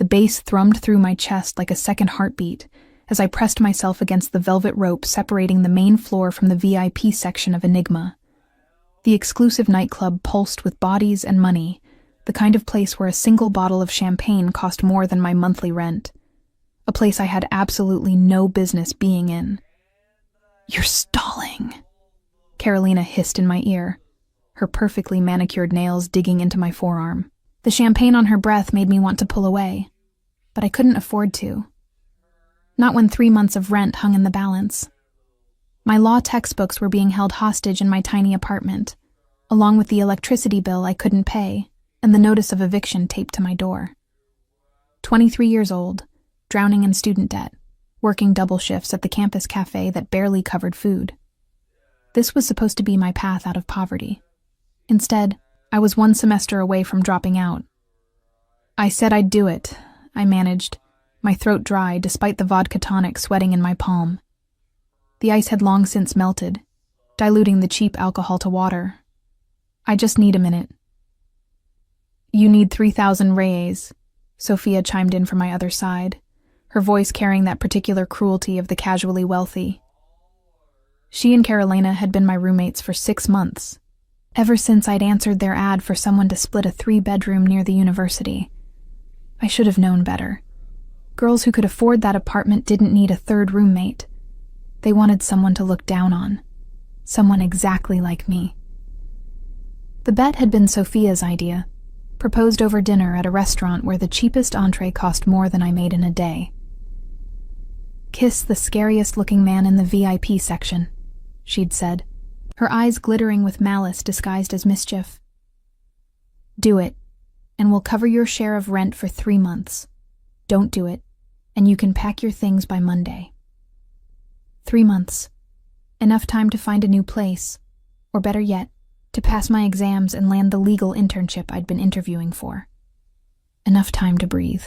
The bass thrummed through my chest like a second heartbeat as I pressed myself against the velvet rope separating the main floor from the VIP section of Enigma. The exclusive nightclub pulsed with bodies and money, the kind of place where a single bottle of champagne cost more than my monthly rent. A place I had absolutely no business being in. "You're stalling," Carolina hissed in my ear, her perfectly manicured nails digging into my forearm. The champagne on her breath made me want to pull away, but I couldn't afford to. Not when 3 months of rent hung in the balance. My law textbooks were being held hostage in my tiny apartment, along with the electricity bill I couldn't pay and the notice of eviction taped to my door. 23 years old, drowning in student debt, working double shifts at the campus cafe that barely covered food. This was supposed to be my path out of poverty. Instead, I was 1 semester away from dropping out. I said I'd do it, I managed, my throat dry despite the vodka tonic sweating in my palm. The ice had long since melted, diluting the cheap alcohol to water. "I just need a minute." "You need 3,000 reais," Sophia chimed in from my other side, her voice carrying that particular cruelty of the casually wealthy. She and Carolina had been my roommates for 6 months, ever since I'd answered their ad for someone to split a 3-bedroom near the university. I should have known better. Girls who could afford that apartment didn't need a 3rd roommate. They wanted someone to look down on, someone exactly like me. The bet had been Sophia's idea, proposed over dinner at a restaurant where the cheapest entree cost more than I made in a day. "Kiss the scariest-looking man in the VIP section," she'd said, her eyes glittering with malice disguised as mischief. "Do it, and we'll cover your share of rent for 3 months. Don't do it, and you can pack your things by Monday." 3 months. Enough time to find a new place, or better yet, to pass my exams and land the legal internship I'd been interviewing for. Enough time to breathe.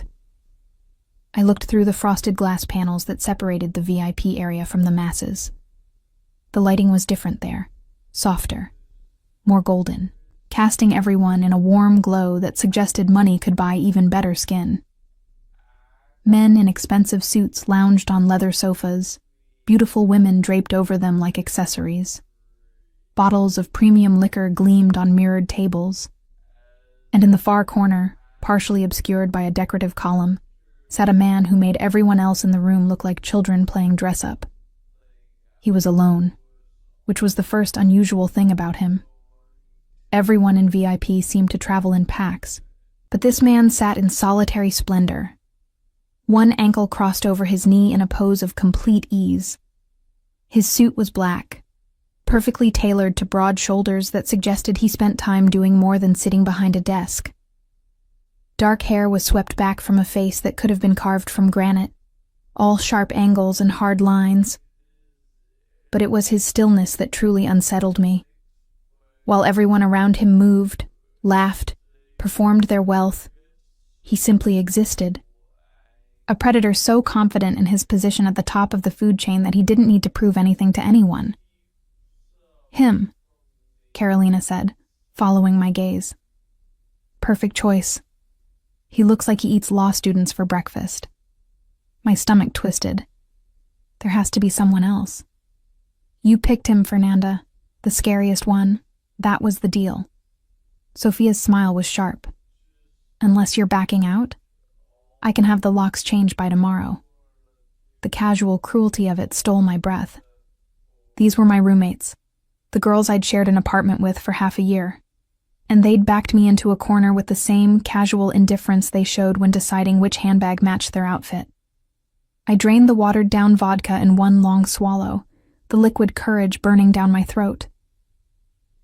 I looked through the frosted glass panels that separated the VIP area from the masses. The lighting was different there, softer, more golden, casting everyone in a warm glow that suggested money could buy even better skin. Men in expensive suits lounged on leather sofas, beautiful women draped over them like accessories. Bottles of premium liquor gleamed on mirrored tables. And in the far corner, partially obscured by a decorative column, sat a man who made everyone else in the room look like children playing dress-up. He was alone, which was the first unusual thing about him. Everyone in VIP seemed to travel in packs, but this man sat in solitary splendor. One ankle crossed over his knee in a pose of complete ease. His suit was black, perfectly tailored to broad shoulders that suggested he spent time doing more than sitting behind a desk. Dark hair was swept back from a face that could have been carved from granite, all sharp angles and hard lines. But it was his stillness that truly unsettled me. While everyone around him moved, laughed, performed their wealth, he simply existed. A predator so confident in his position at the top of the food chain that he didn't need to prove anything to anyone. "Him," Carolina said, following my gaze. "Perfect choice. He looks like he eats law students for breakfast." My stomach twisted. There has to be someone else. "You picked him, Fernanda. The scariest one. That was the deal." Sophia's smile was sharp. "Unless you're backing out? I can have the locks changed by tomorrow." The casual cruelty of it stole my breath. These were my roommates, the girls I'd shared an apartment with for half a year, and they'd backed me into a corner with the same casual indifference they showed when deciding which handbag matched their outfit. I drained the watered-down vodka in one long swallow, the liquid courage burning down my throat.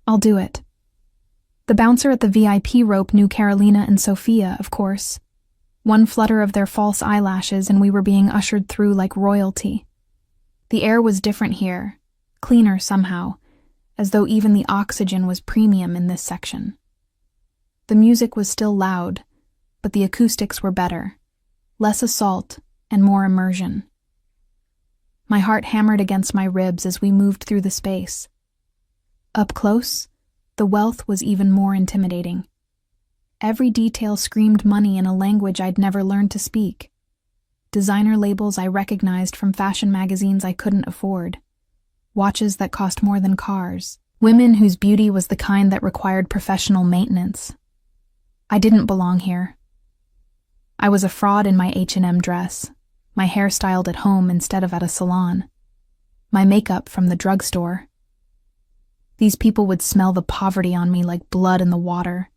"I'll do it." The bouncer at the VIP rope knew Carolina and Sophia, of course. One flutter of their false eyelashes and we were being ushered through like royalty. The air was different here, cleaner somehow, as though even the oxygen was premium in this section. The music was still loud, but the acoustics were better, less assault and more immersion. My heart hammered against my ribs as we moved through the space. Up close, the wealth was even more intimidating. Every detail screamed money in a language I'd never learned to speak. Designer labels I recognized from fashion magazines I couldn't afford. Watches that cost more than cars. Women whose beauty was the kind that required professional maintenance. I didn't belong here. I was a fraud in my H&M dress, my hair styled at home instead of at a salon, my makeup from the drugstore. These people would smell the poverty on me like blood in the water.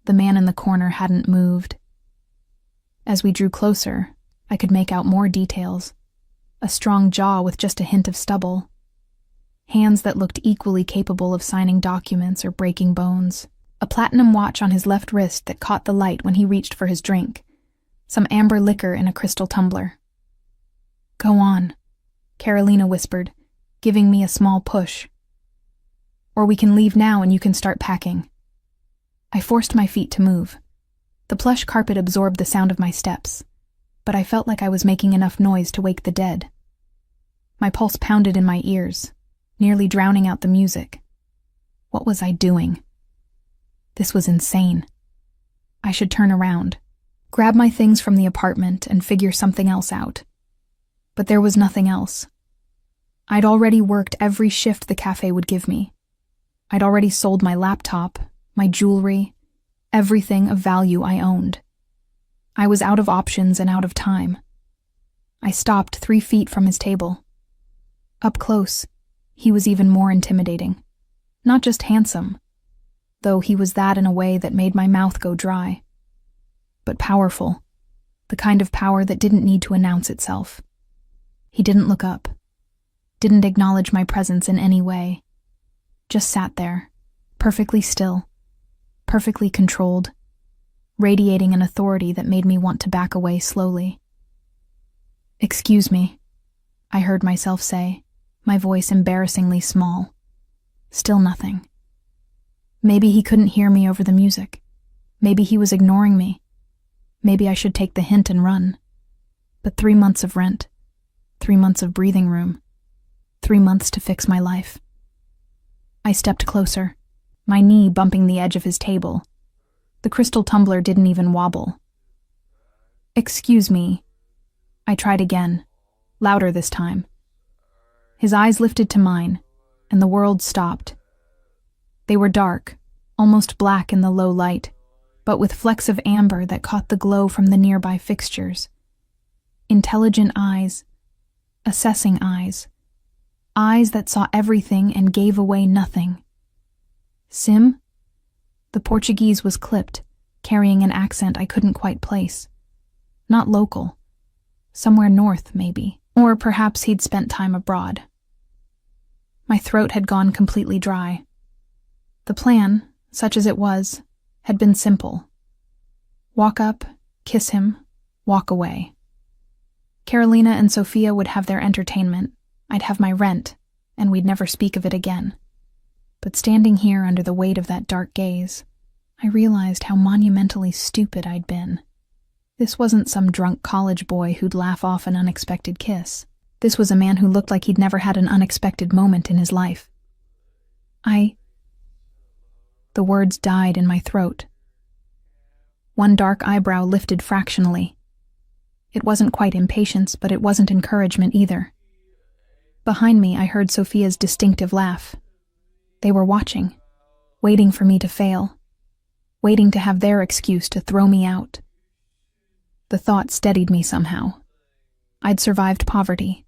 The man in the corner hadn't moved. As we drew closer, I could make out more details. A strong jaw with just a hint of stubble. Hands that looked equally capable of signing documents or breaking bones. A platinum watch on his left wrist that caught the light when he reached for his drink. Some amber liquor in a crystal tumbler. "Go on," Carolina whispered, giving me a small push. "Or we can leave now and you can start packing." I forced my feet to move. The plush carpet absorbed the sound of my steps, but I felt like I was making enough noise to wake the dead. My pulse pounded in my ears, nearly drowning out the music. What was I doing? This was insane. I should turn around, grab my things from the apartment, and figure something else out. But there was nothing else. I'd already worked every shift the cafe would give me. I'd already sold my laptop, my jewelry, everything of value I owned. I was out of options and out of time. I stopped 3 feet from his table. Up close, he was even more intimidating. Not just handsome, though he was that in a way that made my mouth go dry, but powerful, the kind of power that didn't need to announce itself. He didn't look up, didn't acknowledge my presence in any way, just sat there, perfectly still, perfectly controlled, radiating an authority that made me want to back away slowly. "Excuse me," I heard myself say, my voice embarrassingly small. Still nothing. Maybe he couldn't hear me over the music. Maybe he was ignoring me. Maybe I should take the hint and run. But 3 months of rent, 3 months of breathing room, 3 months to fix my life. I stepped closer, my knee bumping the edge of his table. The crystal tumbler didn't even wobble. "Excuse me." I tried again, louder this time. His eyes lifted to mine, and the world stopped. They were dark, almost black in the low light, but with flecks of amber that caught the glow from the nearby fixtures. Intelligent eyes, assessing eyes, eyes that saw everything and gave away nothing. "Sim?" The Portuguese was clipped, carrying an accent I couldn't quite place. Not local. Somewhere north, maybe. Or perhaps he'd spent time abroad. My throat had gone completely dry. The plan, such as it was, had been simple. Walk up, kiss him, walk away. Carolina and Sophia would have their entertainment, I'd have my rent, and we'd never speak of it again. But standing here under the weight of that dark gaze, I realized how monumentally stupid I'd been. This wasn't some drunk college boy who'd laugh off an unexpected kiss. This was a man who looked like he'd never had an unexpected moment in his life. The words died in my throat. One dark eyebrow lifted fractionally. It wasn't quite impatience, but it wasn't encouragement either. Behind me, I heard Sophia's distinctive laugh. They were watching, waiting for me to fail, waiting to have their excuse to throw me out. The thought steadied me somehow. I'd survived poverty,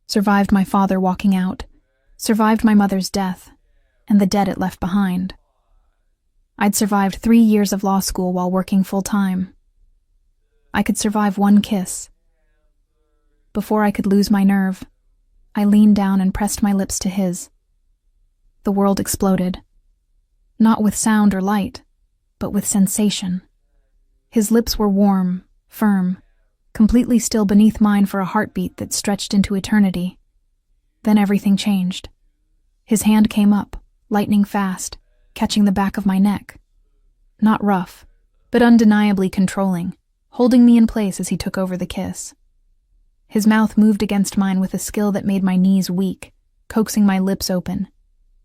survived my father walking out, survived my mother's death, and the debt it left behind. I'd survived 3 years of law school while working full-time. I could survive 1 kiss. Before I could lose my nerve, I leaned down and pressed my lips to his. The world exploded. Not with sound or light, but with sensation. His lips were warm, firm, completely still beneath mine for a heartbeat that stretched into eternity. Then everything changed. His hand came up, lightning fast, catching the back of my neck. Not rough, but undeniably controlling, holding me in place as he took over the kiss. His mouth moved against mine with a skill that made my knees weak, coaxing my lips open,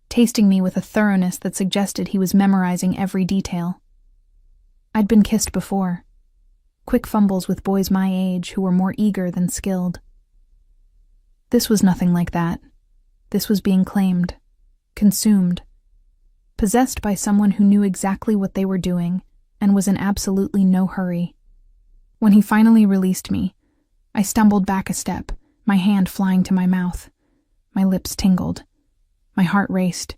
tasting me with a thoroughness that suggested he was memorizing every detail. I'd been kissed before. Quick fumbles with boys my age who were more eager than skilled. This was nothing like that. This was being claimed, consumed, possessed by someone who knew exactly what they were doing and was in absolutely no hurry. When he finally released me, I stumbled back a step, my hand flying to my mouth. My lips tingled. My heart raced.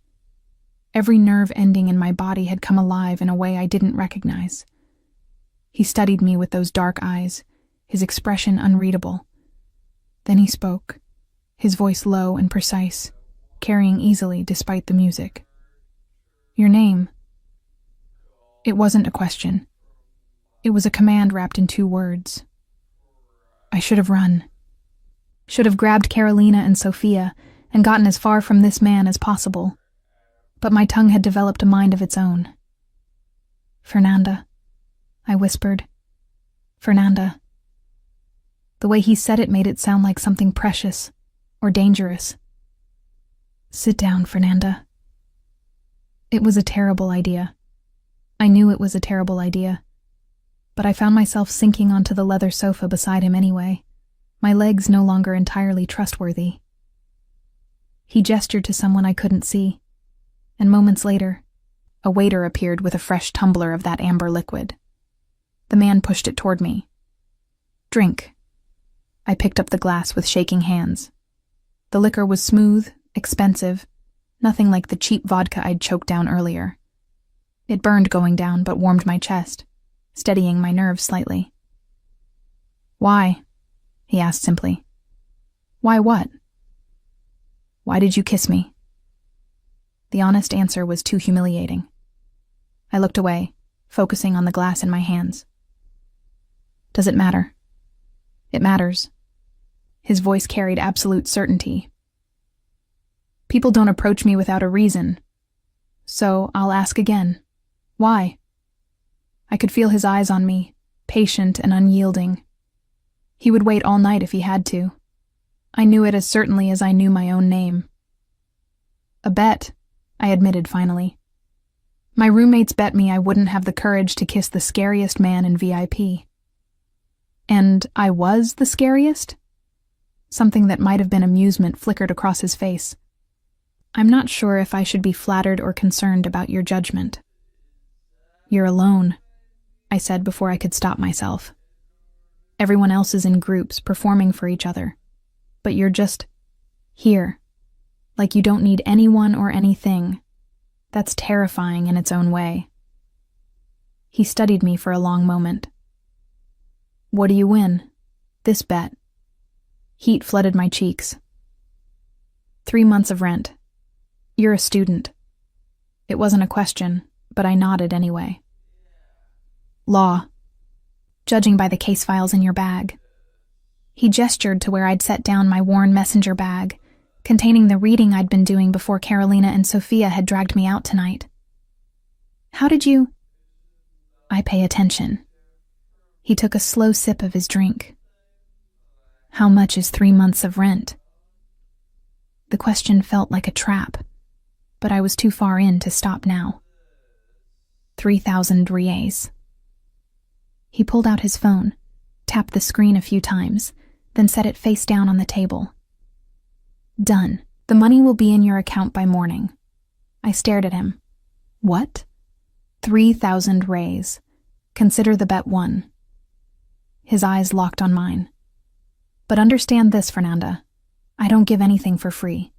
Every nerve ending in my body had come alive in a way I didn't recognize. He studied me with those dark eyes, his expression unreadable. Then he spoke, his voice low and precise, carrying easily despite the music. Your name. It wasn't a question. It was a command wrapped in 2 words. I should have run. Should have grabbed Carolina and Sophia and gotten as far from this man as possible. But my tongue had developed a mind of its own. Fernanda, I whispered. Fernanda. The way he said it made it sound like something precious or dangerous. Sit down, Fernanda. It was a terrible idea. I knew it was a terrible idea. But I found myself sinking onto the leather sofa beside him anyway, my legs no longer entirely trustworthy. He gestured to someone I couldn't see, and moments later, a waiter appeared with a fresh tumbler of that amber liquid. The man pushed it toward me. Drink. I picked up the glass with shaking hands. The liquor was smooth, expensive, nothing like the cheap vodka I'd choked down earlier. It burned going down but warmed my chest, steadying my nerves slightly. Why? He asked simply. Why what? Why did you kiss me? The honest answer was too humiliating. I looked away, focusing on the glass in my hands. Does it matter? It matters. His voice carried absolute certainty. People don't approach me without a reason. So I'll ask again. Why? I could feel his eyes on me, patient and unyielding. He would wait all night if he had to. I knew it as certainly as I knew my own name. A bet, I admitted finally. My roommates bet me I wouldn't have the courage to kiss the scariest man in VIP. And I was the scariest? Something that might have been amusement flickered across his face. I'm not sure if I should be flattered or concerned about your judgment. You're alone, I said before I could stop myself. Everyone else is in groups, performing for each other. But you're just here, like you don't need anyone or anything. That's terrifying in its own way. He studied me for a long moment. What do you win? This bet. Heat flooded my cheeks. 3 months of rent. You're a student. It wasn't a question, but I nodded anyway. Law. Judging by the case files in your bag. He gestured to where I'd set down my worn messenger bag, containing the reading I'd been doing before Carolina and Sophia had dragged me out tonight. How did you... I pay attention. He took a slow sip of his drink. How much is 3 months of rent? The question felt like a trap, but I was too far in to stop now. 3,000 reais. He pulled out his phone, tapped the screen a few times, then set it face down on the table. Done. The money will be in your account by morning. I stared at him. What? 3,000 reais. Consider the bet won. His eyes locked on mine. But understand this, Fernanda. I don't give anything for free.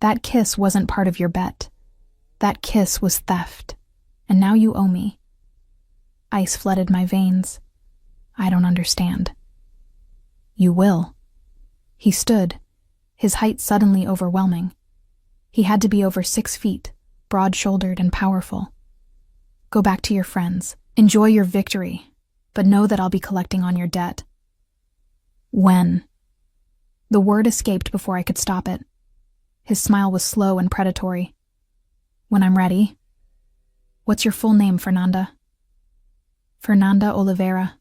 That kiss wasn't part of your bet. That kiss was theft. And now you owe me. Ice flooded my veins. I don't understand. You will. He stood, his height suddenly overwhelming. He had to be over 6 feet, broad-shouldered and powerful. Go back to your friends. Enjoy your victory, but know that I'll be collecting on your debt. When? The word escaped before I could stop it. His smile was slow and predatory. When I'm ready. What's your full name, Fernanda? Fernanda Oliveira.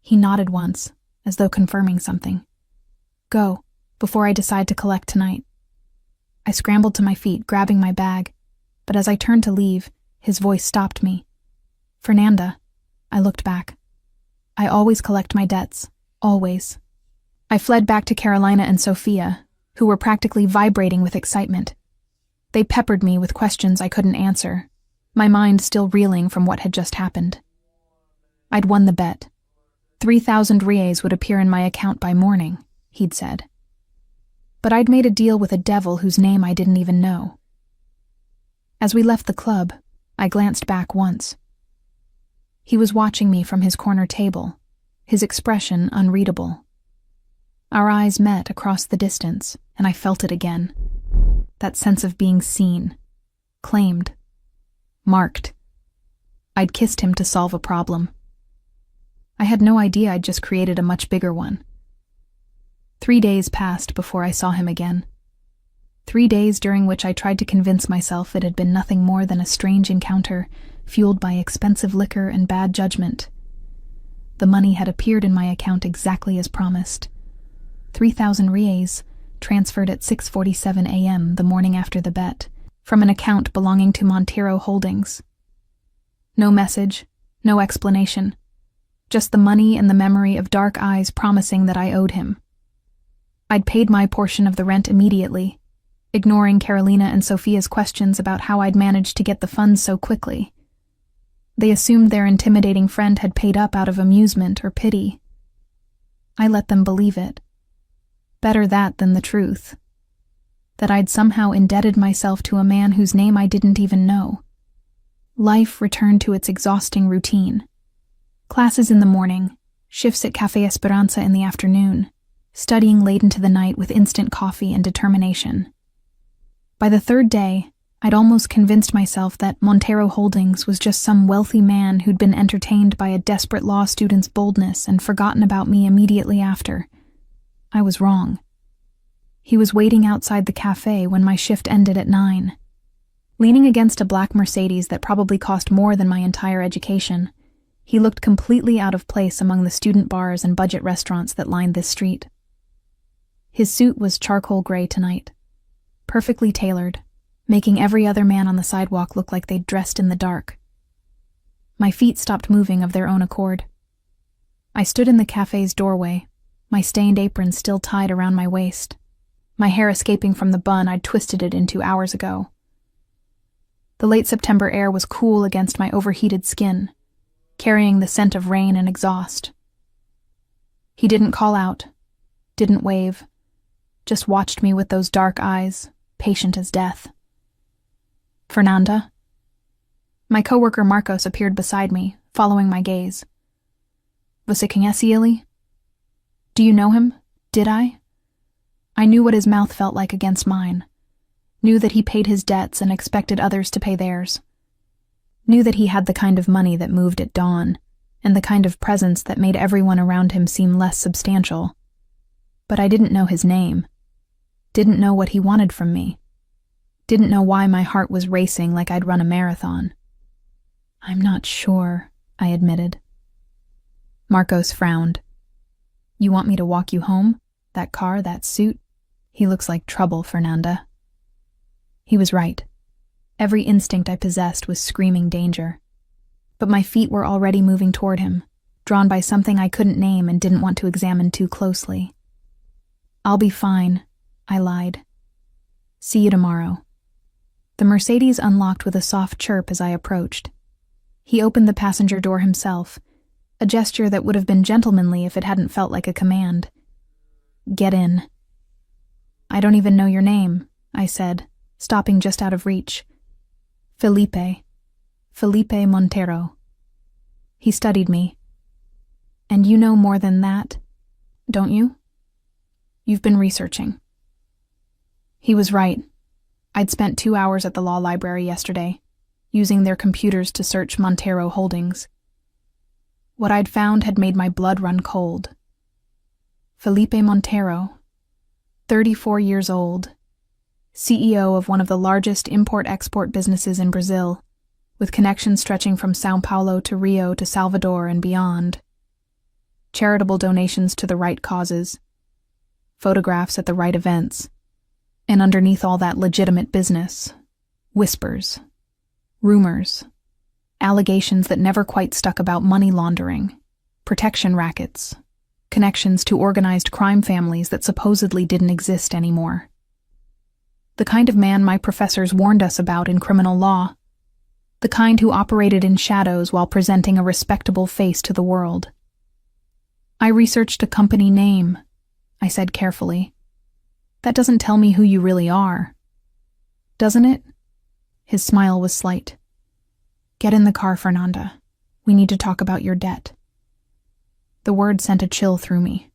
He nodded once, as though confirming something. Go, before I decide to collect tonight. I scrambled to my feet, grabbing my bag, but as I turned to leave, his voice stopped me. Fernanda. I looked back. I always collect my debts. Always. I fled back to Carolina and Sophia, who were practically vibrating with excitement. They peppered me with questions I couldn't answer, my mind still reeling from what had just happened. I'd won the bet. 3,000 reais would appear in my account by morning, he'd said. But I'd made a deal with a devil whose name I didn't even know. As we left the club, I glanced back once. He was watching me from his corner table, his expression unreadable. Our eyes met across the distance, and I felt it again. That sense of being seen, claimed, marked. I'd kissed him to solve a problem. I had no idea I'd just created a much bigger one. 3 days passed before I saw him again. 3 days during which I tried to convince myself it had been nothing more than a strange encounter, fueled by expensive liquor and bad judgment. The money had appeared in my account exactly as promised. 3,000 reais, transferred at 6:47 a.m. the morning after the bet, from an account belonging to Monteiro Holdings. No message, no explanation. Just the money and the memory of dark eyes promising that I owed him. I'd paid my portion of the rent immediately, ignoring Carolina and Sophia's questions about how I'd managed to get the funds so quickly. They assumed their intimidating friend had paid up out of amusement or pity. I let them believe it. Better that than the truth. That I'd somehow indebted myself to a man whose name I didn't even know. Life returned to its exhausting routine. Classes in the morning, shifts at Café Esperança in the afternoon, studying late into the night with instant coffee and determination. By the third day, I'd almost convinced myself that Monteiro Holdings was just some wealthy man who'd been entertained by a desperate law student's boldness and forgotten about me immediately after. I was wrong. He was waiting outside the cafe when my shift ended at 9. Leaning against a black Mercedes that probably cost more than my entire education, he looked completely out of place among the student bars and budget restaurants that lined this street. His suit was charcoal gray tonight, perfectly tailored, making every other man on the sidewalk look like they'd dressed in the dark. My feet stopped moving of their own accord. I stood in the cafe's doorway, my stained apron still tied around my waist, my hair escaping from the bun I'd twisted it into hours ago. The late September air was cool against my overheated skin, carrying the scent of rain and exhaust. He didn't call out, didn't wave, just watched me with those dark eyes, patient as death. Fernanda? My coworker Marcos appeared beside me, following my gaze. Você conhece ele? Do you know him? Did I? I knew what his mouth felt like against mine. Knew that he paid his debts and expected others to pay theirs. Knew that he had the kind of money that moved at dawn, and the kind of presence that made everyone around him seem less substantial. But I didn't know his name. Didn't know what he wanted from me. Didn't know why my heart was racing like I'd run a marathon. I'm not sure, I admitted. Marcos frowned. You want me to walk you home? That car, that suit? He looks like trouble, Fernanda. He was right. Every instinct I possessed was screaming danger. But my feet were already moving toward him, drawn by something I couldn't name and didn't want to examine too closely. I'll be fine, I lied. See you tomorrow. The Mercedes unlocked with a soft chirp as I approached. He opened the passenger door himself, a gesture that would have been gentlemanly if it hadn't felt like a command. Get in. I don't even know your name, I said, stopping just out of reach. Felipe Monteiro. He studied me. And you know more than that, don't you? You've been researching. He was right. I'd spent 2 hours at the law library yesterday, using their computers to search Monteiro Holdings. What I'd found had made my blood run cold. Felipe Monteiro, 34 years old, CEO of one of the largest import-export businesses in Brazil, with connections stretching from São Paulo to Rio to Salvador and beyond. Charitable donations to the right causes, photographs at the right events, and underneath all that legitimate business, whispers, rumors, allegations that never quite stuck about money laundering, protection rackets, connections to organized crime families that supposedly didn't exist anymore. The kind of man my professors warned us about in criminal law. The kind who operated in shadows while presenting a respectable face to the world. I researched a company name, I said carefully. That doesn't tell me who you really are. Doesn't it? His smile was slight. Get in the car, Fernanda. We need to talk about your debt. The word sent a chill through me.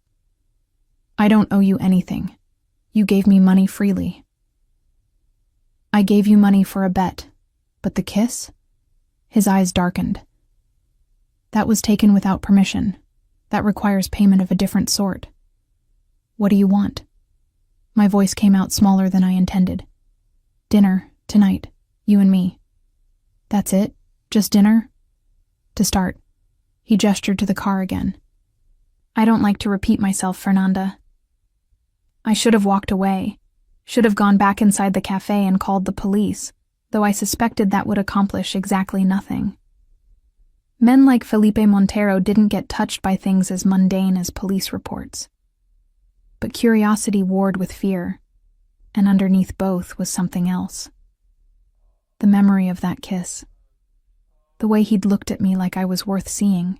I don't owe you anything. You gave me money freely. I gave you money for a bet, but the kiss? His eyes darkened. That was taken without permission. That requires payment of a different sort. What do you want? My voice came out smaller than I intended. Dinner, tonight, you and me. That's it? Just dinner? To start, he gestured to the car again. I don't like to repeat myself, Fernanda. I should have walked away, should have gone back inside the cafe and called the police, though I suspected that would accomplish exactly nothing. Men like Felipe Montero didn't get touched by things as mundane as police reports. But curiosity warred with fear, and underneath both was something else. The memory of that kiss. The way he'd looked at me like I was worth seeing.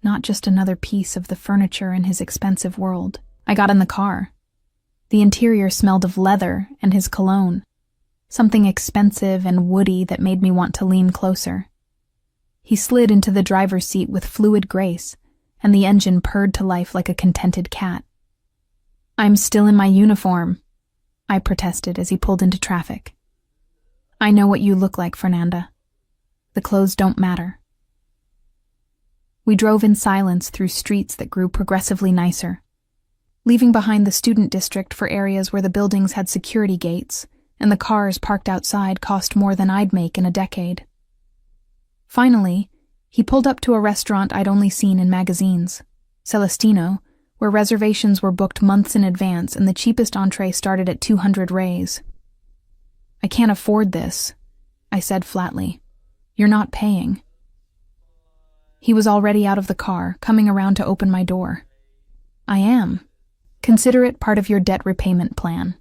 Not just another piece of the furniture in his expensive world. I got in the car. The interior smelled of leather and his cologne. Something expensive and woody that made me want to lean closer. He slid into the driver's seat with fluid grace, and the engine purred to life like a contented cat. I'm still in my uniform, I protested as he pulled into traffic. I know what you look like, Fernanda. The clothes don't matter. We drove in silence through streets that grew progressively nicer, leaving behind the student district for areas where the buildings had security gates, and the cars parked outside cost more than I'd make in a decade. Finally, he pulled up to a restaurant I'd only seen in magazines, Celestino, where reservations were booked months in advance and the cheapest entree started at 200 rays. I can't afford this, I said flatly. You're not paying. He was already out of the car, coming around to open my door. I am. Consider it part of your debt repayment plan.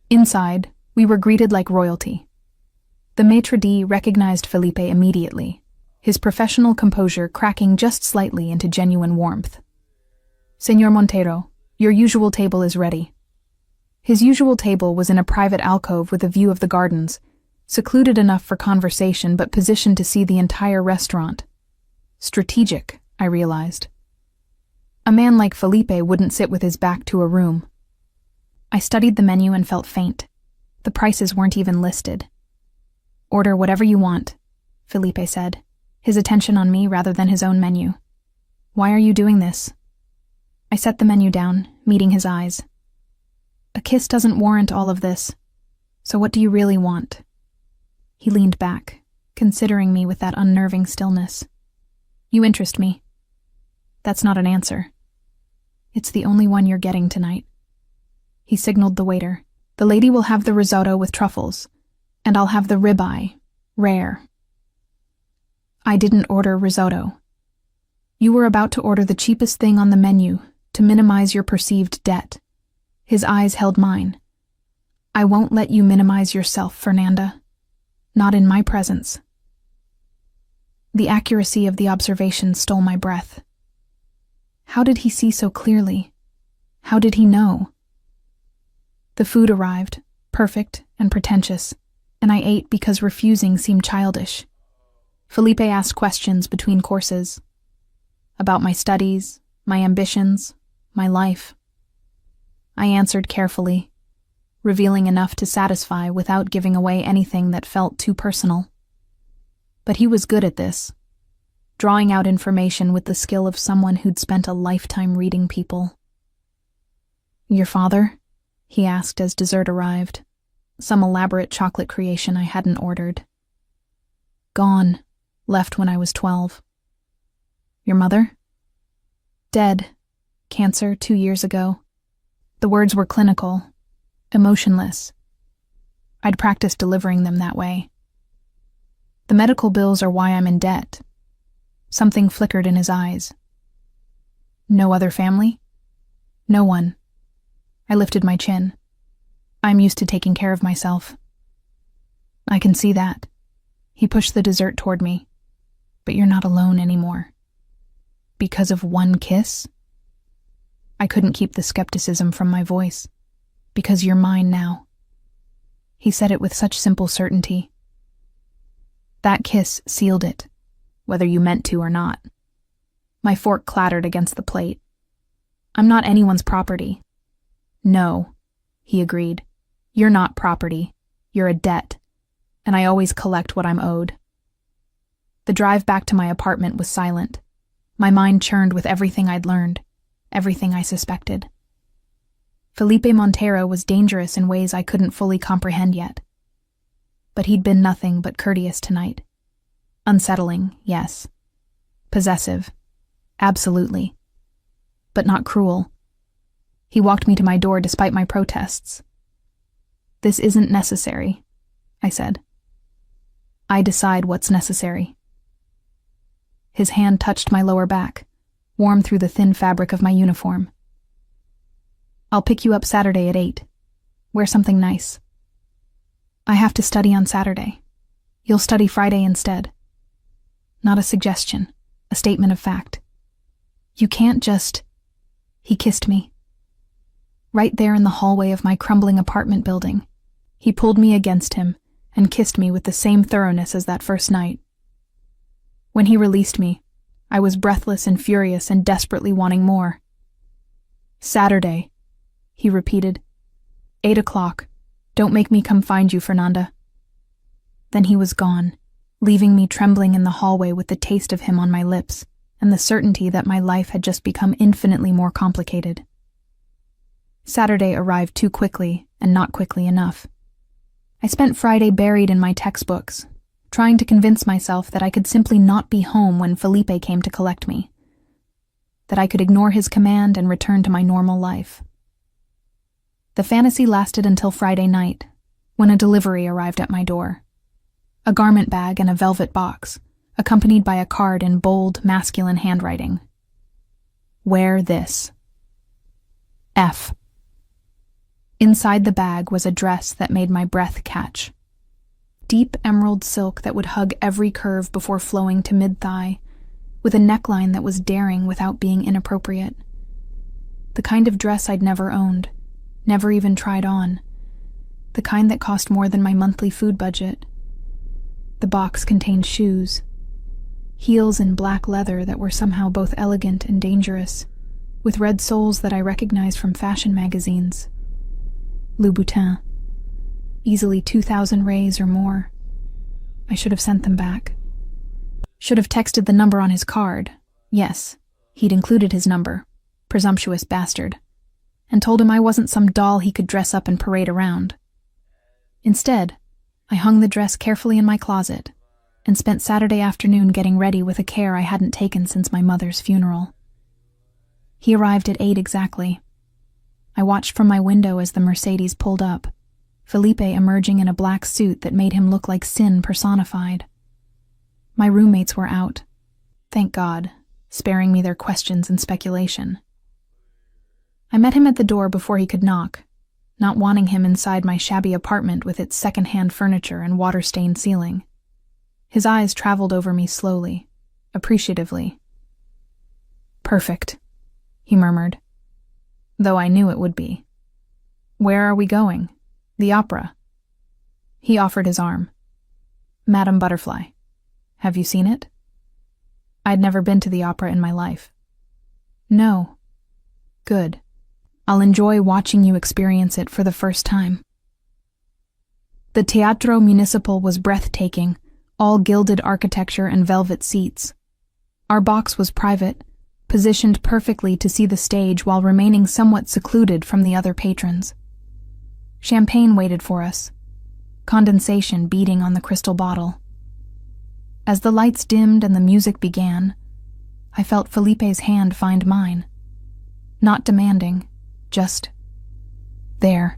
Inside, we were greeted like royalty. The maitre d' recognized Felipe immediately, his professional composure cracking just slightly into genuine warmth. Señor Montero, your usual table is ready. His usual table was in a private alcove with a view of the gardens, secluded enough for conversation but positioned to see the entire restaurant. Strategic, I realized. A man like Felipe wouldn't sit with his back to a room. I studied the menu and felt faint. The prices weren't even listed. Order whatever you want, Felipe said, his attention on me rather than his own menu. Why are you doing this? I set the menu down, meeting his eyes. A kiss doesn't warrant all of this. So what do you really want? He leaned back, considering me with that unnerving stillness. You interest me. That's not an answer. It's the only one you're getting tonight. He signaled the waiter. The lady will have the risotto with truffles, and I'll have the ribeye, rare. I didn't order risotto. You were about to order the cheapest thing on the menu to minimize your perceived debt. His eyes held mine. I won't let you minimize yourself, Fernanda. Not in my presence. The accuracy of the observation stole my breath. How did he see so clearly? How did he know? The food arrived, perfect and pretentious, and I ate because refusing seemed childish. Felipe asked questions between courses. About my studies, my ambitions, my life. I answered carefully, revealing enough to satisfy without giving away anything that felt too personal. But he was good at this, drawing out information with the skill of someone who'd spent a lifetime reading people. Your father? He asked as dessert arrived, some elaborate chocolate creation I hadn't ordered. Gone, left when I was 12. Your mother? Dead, cancer 2 years ago. The words were clinical, emotionless. I'd practiced delivering them that way. The medical bills are why I'm in debt. Something flickered in his eyes. No other family? No one. I lifted my chin. I'm used to taking care of myself. I can see that. He pushed the dessert toward me. But you're not alone anymore. Because of one kiss? I couldn't keep the skepticism from my voice. Because you're mine now. He said it with such simple certainty. That kiss sealed it, whether you meant to or not. My fork clattered against the plate. I'm not anyone's property. No, he agreed. You're not property. You're a debt. And I always collect what I'm owed. The drive back to my apartment was silent. My mind churned with everything I'd learned, everything I suspected. Felipe Montero was dangerous in ways I couldn't fully comprehend yet. But he'd been nothing but courteous tonight. Unsettling, yes. Possessive, absolutely. But not cruel. He walked me to my door despite my protests. This isn't necessary, I said. I decide what's necessary. His hand touched my lower back, warm through the thin fabric of my uniform. I'll pick you up Saturday at 8. Wear something nice. I have to study on Saturday. You'll study Friday instead. Not a suggestion, a statement of fact. You can't just... He kissed me. Right there in the hallway of my crumbling apartment building, he pulled me against him and kissed me with the same thoroughness as that first night. When he released me, I was breathless and furious and desperately wanting more. Saturday, he repeated. 8 o'clock. Don't make me come find you, Fernanda. Then he was gone, leaving me trembling in the hallway with the taste of him on my lips and the certainty that my life had just become infinitely more complicated. Saturday arrived too quickly and not quickly enough. I spent Friday buried in my textbooks, trying to convince myself that I could simply not be home when Felipe came to collect me, that I could ignore his command and return to my normal life. The fantasy lasted until Friday night, when a delivery arrived at my door. A garment bag and a velvet box, accompanied by a card in bold, masculine handwriting. Wear this. F. Inside the bag was a dress that made my breath catch. Deep emerald silk that would hug every curve before flowing to mid-thigh, with a neckline that was daring without being inappropriate. The kind of dress I'd never owned, never even tried on. The kind that cost more than my monthly food budget. The box contained shoes. Heels in black leather that were somehow both elegant and dangerous, with red soles that I recognized from fashion magazines. Louboutin. Easily 2,000 rays or more. I should have sent them back. Should have texted the number on his card. Yes, he'd included his number. Presumptuous bastard. And told him I wasn't some doll he could dress up and parade around. Instead, I hung the dress carefully in my closet and spent Saturday afternoon getting ready with a care I hadn't taken since my mother's funeral. He arrived at 8 exactly. I watched from my window as the Mercedes pulled up, Felipe emerging in a black suit that made him look like sin personified. My roommates were out, thank God, sparing me their questions and speculation. I met him at the door before he could knock, not wanting him inside my shabby apartment with its second-hand furniture and water-stained ceiling. His eyes traveled over me slowly, appreciatively. Perfect, he murmured, though I knew it would be. Where are we going? The opera. He offered his arm. Madame Butterfly. Have you seen it? I'd never been to the opera in my life. No. Good. I'll enjoy watching you experience it for the first time. The Teatro Municipal was breathtaking, all gilded architecture and velvet seats. Our box was private, positioned perfectly to see the stage while remaining somewhat secluded from the other patrons. Champagne waited for us, condensation beating on the crystal bottle. As the lights dimmed and the music began, I felt Felipe's hand find mine. Not demanding, just there.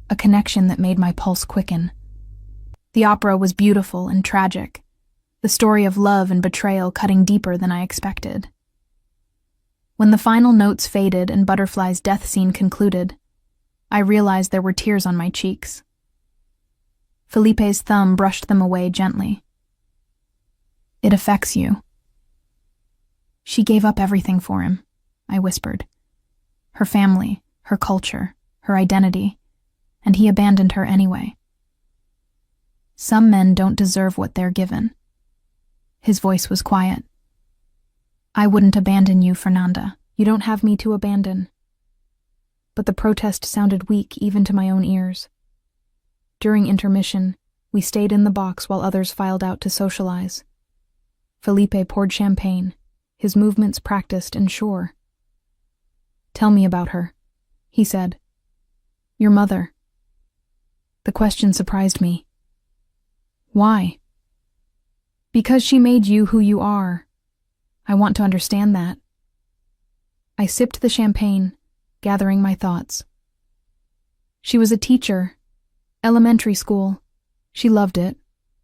A connection that made my pulse quicken. The opera was beautiful and tragic, the story of love and betrayal cutting deeper than I expected. When the final notes faded and Butterfly's death scene concluded, I realized there were tears on my cheeks. Felipe's thumb brushed them away gently. "It affects you." "She gave up everything for him," I whispered. "Her family, her culture, her identity, and he abandoned her anyway." "Some men don't deserve what they're given." His voice was quiet. "I wouldn't abandon you, Fernanda. You don't have me to abandon." But the protest sounded weak even to my own ears. During intermission, we stayed in the box while others filed out to socialize. Felipe poured champagne, his movements practiced and sure. "Tell me about her," he said. "Your mother." The question surprised me. "Why?" "Because she made you who you are. I want to understand that." I sipped the champagne, gathering my thoughts. "She was a teacher. Elementary school. She loved it.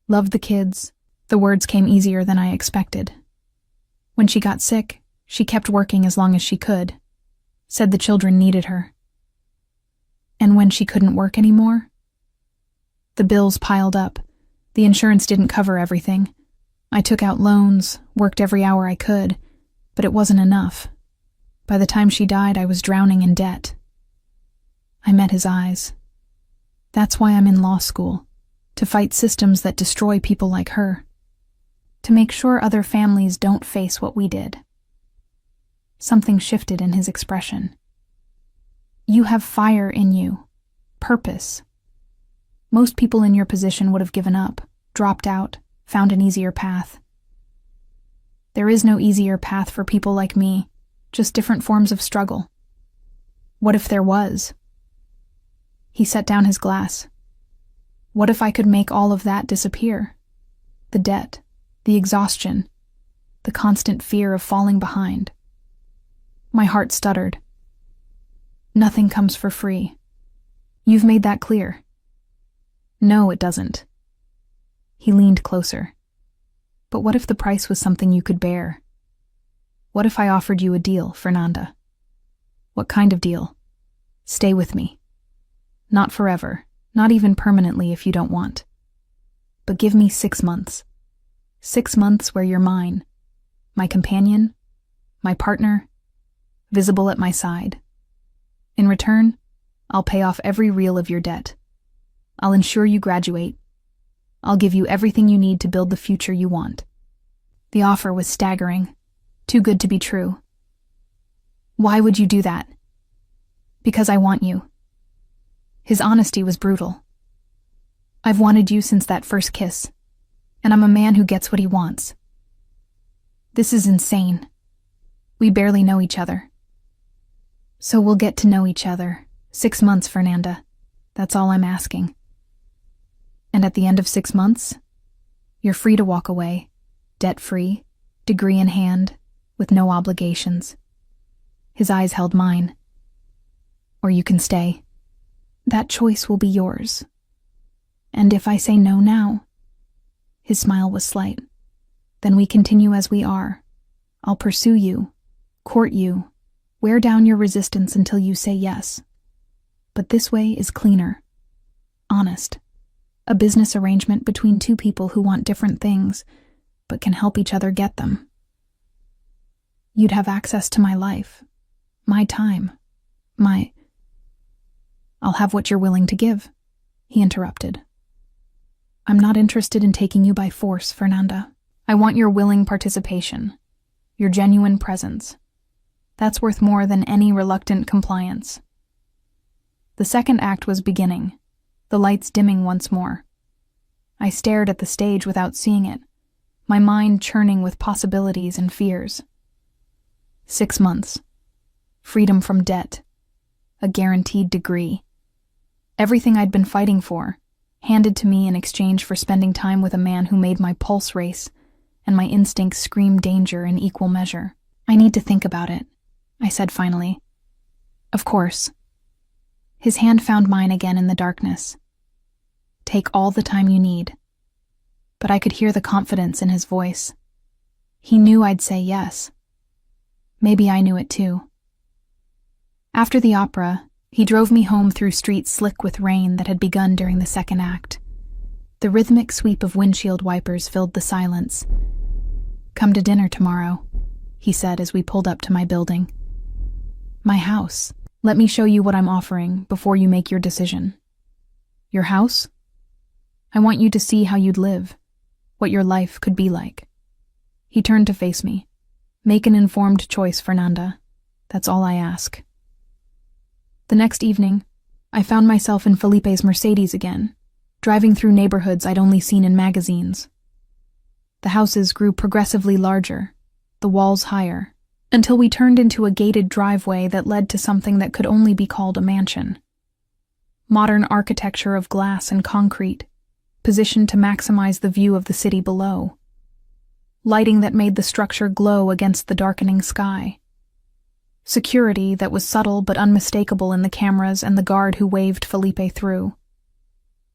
Loved the kids." The words came easier than I expected. "When she got sick, she kept working as long as she could. Said the children needed her." "And when she couldn't work anymore?" "The bills piled up. The insurance didn't cover everything. I took out loans, worked every hour I could, but it wasn't enough. By the time she died, I was drowning in debt." I met his eyes. "That's why I'm in law school, to fight systems that destroy people like her. To make sure other families don't face what we did." Something shifted in his expression. "You have fire in you, purpose. Most people in your position would have given up, dropped out, found an easier path. There is no easier path for people like me, just different forms of struggle. What if there was?" He set down his glass. "What if I could make all of that disappear? The debt, the exhaustion, the constant fear of falling behind." My heart stuttered. "Nothing comes for free. You've made that clear." "No, it doesn't." He leaned closer. "But what if the price was something you could bear? What if I offered you a deal, Fernanda?" "What kind of deal?" "Stay with me. Not forever, not even permanently if you don't want. But give me 6 months. 6 months where you're mine, my companion, my partner, visible at my side. In return, I'll pay off every real of your debt. I'll ensure you graduate. I'll give you everything you need to build the future you want." The offer was staggering, too good to be true. "Why would you do that?" "Because I want you." His honesty was brutal. "I've wanted you since that first kiss, and I'm a man who gets what he wants." "This is insane. We barely know each other." "So we'll get to know each other. 6 months, Fernanda. That's all I'm asking." "And at the end of 6 months, you're free to walk away, debt-free, degree in hand, with no obligations." His eyes held mine. "Or you can stay. That choice will be yours. And if I say no now," his smile was slight, "then we continue as we are. I'll pursue you, court you, wear down your resistance until you say yes. But this way is cleaner, honest, a business arrangement between two people who want different things, but can help each other get them. You'd have access to my life, my time, I'll have what you're willing to give," he interrupted. "I'm not interested in taking you by force, Fernanda. I want your willing participation, your genuine presence. That's worth more than any reluctant compliance." The second act was beginning, the lights dimming once more. I stared at the stage without seeing it, my mind churning with possibilities and fears. 6 months. Freedom from debt. A guaranteed degree. Everything I'd been fighting for, handed to me in exchange for spending time with a man who made my pulse race, and my instincts scream danger in equal measure. "I need to think about it," I said finally. "Of course." His hand found mine again in the darkness. Take all the time you need. But I could hear the confidence in his voice. He knew I'd say yes. Maybe I knew it too. After the opera, he drove me home through streets slick with rain that had begun during the second act. The rhythmic sweep of windshield wipers filled the silence. "Come to dinner tomorrow," he said as we pulled up to my building. "My house. Let me show you what I'm offering before you make your decision." "Your house?" "I want you to see how you'd live, what your life could be like." He turned to face me. "Make an informed choice, Fernanda. That's all I ask." The next evening, I found myself in Felipe's Mercedes again, driving through neighborhoods I'd only seen in magazines. The houses grew progressively larger, the walls higher, until we turned into a gated driveway that led to something that could only be called a mansion. Modern architecture of glass and concrete, positioned to maximize the view of the city below. Lighting that made the structure glow against the darkening sky. Security that was subtle but unmistakable in the cameras and the guard who waved Felipe through.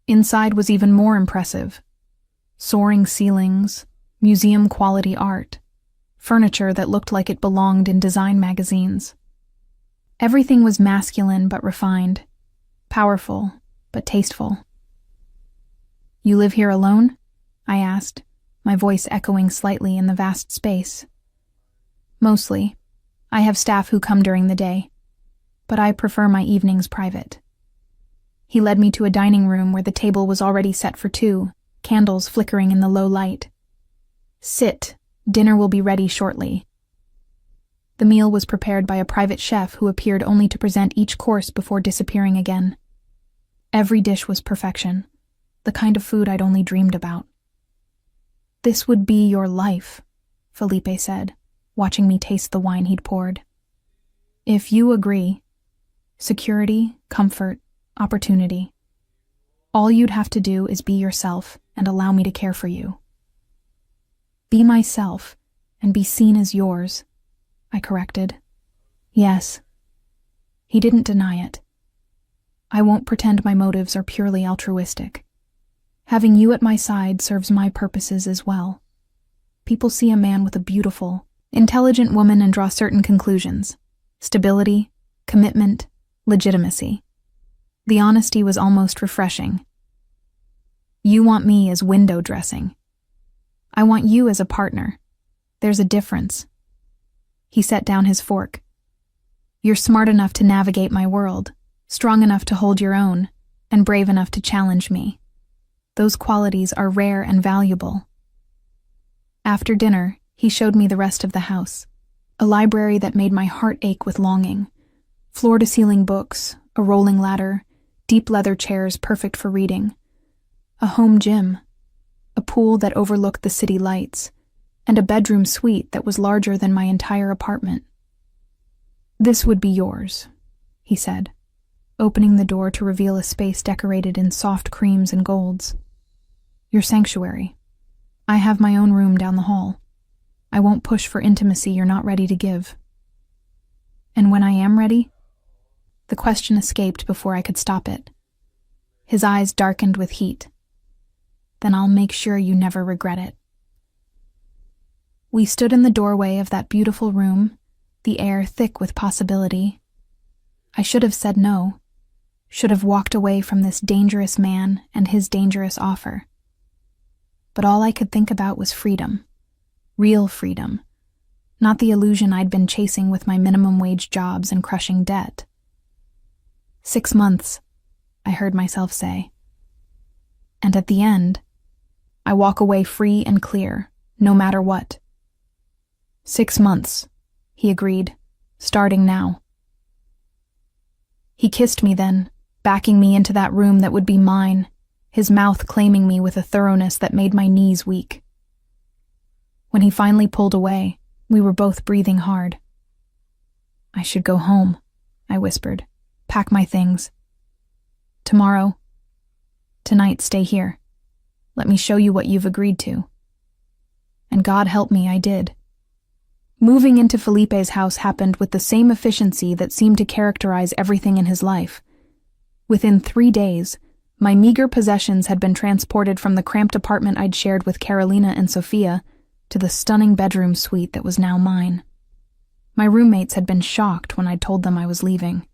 Inside was even more impressive. Soaring ceilings, museum-quality art, furniture that looked like it belonged in design magazines. Everything was masculine but refined, powerful but tasteful. "You live here alone?" I asked, my voice echoing slightly in the vast space. "Mostly. I have staff who come during the day, but I prefer my evenings private." He led me to a dining room where the table was already set for two, candles flickering in the low light. "Sit. Dinner will be ready shortly." The meal was prepared by a private chef who appeared only to present each course before disappearing again. Every dish was perfection, the kind of food I'd only dreamed about. "This would be your life," Felipe said, watching me taste the wine he'd poured. "If you agree. Security, comfort, opportunity. All you'd have to do is be yourself and allow me to care for you." "Be myself and be seen as yours," I corrected. "Yes." He didn't deny it. "I won't pretend my motives are purely altruistic. Having you at my side serves my purposes as well. People see a man with a beautiful, intelligent woman and draw certain conclusions: stability, commitment, legitimacy." The honesty was almost refreshing. "You want me as window dressing. I want you as a partner. There's a difference." He set down his fork. "You're smart enough to navigate my world, strong enough to hold your own, and brave enough to challenge me. Those qualities are rare and valuable." After dinner, he showed me the rest of the house, a library that made my heart ache with longing. Floor-to-ceiling books, a rolling ladder, deep leather chairs perfect for reading, a home gym, a pool that overlooked the city lights, and a bedroom suite that was larger than my entire apartment. "This would be yours," he said, opening the door to reveal a space decorated in soft creams and golds. "Your sanctuary. I have my own room down the hall. I won't push for intimacy you're not ready to give." "And when I am ready?" The question escaped before I could stop it. His eyes darkened with heat. "Then I'll make sure you never regret it." We stood in the doorway of that beautiful room, the air thick with possibility. I should have said no, should have walked away from this dangerous man and his dangerous offer. But all I could think about was freedom, real freedom, not the illusion I'd been chasing with my minimum wage jobs and crushing debt. 6 months, I heard myself say. And at the end, I walk away free and clear, no matter what. 6 months, he agreed, starting now. He kissed me then, backing me into that room that would be mine, his mouth claiming me with a thoroughness that made my knees weak. When he finally pulled away, we were both breathing hard. "I should go home," I whispered. "Pack my things. Tomorrow. Tonight, stay here. Let me show you what you've agreed to." And God help me, I did. Moving into Felipe's house happened with the same efficiency that seemed to characterize everything in his life. Within 3 days, My meager possessions had been transported from the cramped apartment I'd shared with Carolina and Sophia to the stunning bedroom suite that was now mine. My roommates had been shocked when I'd told them I was leaving.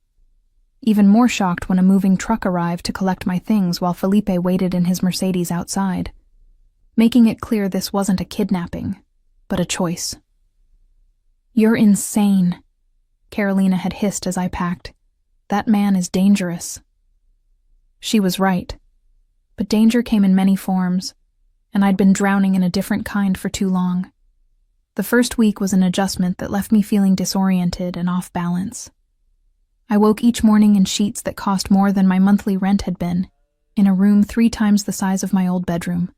Even more shocked when a moving truck arrived to collect my things while Felipe waited in his Mercedes outside, making it clear this wasn't a kidnapping, but a choice. "You're insane," Carolina had hissed as I packed. "That man is dangerous." She was right, but danger came in many forms, and I'd been drowning in a different kind for too long. The first week was an adjustment that left me feeling disoriented and off balance. I woke each morning in sheets that cost more than my monthly rent had been, in a room 3 times the size of my old bedroom.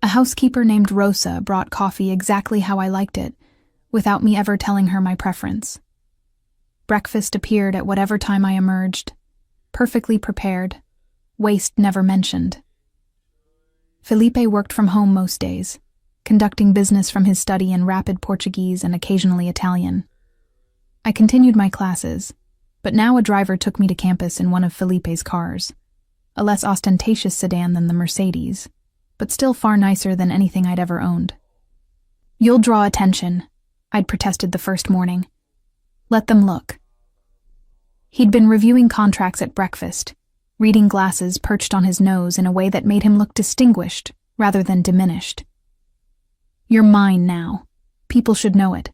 A housekeeper named Rosa brought coffee exactly how I liked it, without me ever telling her my preference. Breakfast appeared at whatever time I emerged, perfectly prepared, waste never mentioned. Felipe worked from home most days, conducting business from his study in rapid Portuguese and occasionally Italian. I continued my classes, but now a driver took me to campus in one of Felipe's cars, a less ostentatious sedan than the Mercedes, but still far nicer than anything I'd ever owned. "You'll draw attention," I'd protested the first morning. "Let them look." He'd been reviewing contracts at breakfast, reading glasses perched on his nose in a way that made him look distinguished rather than diminished. "You're mine now. People should know it."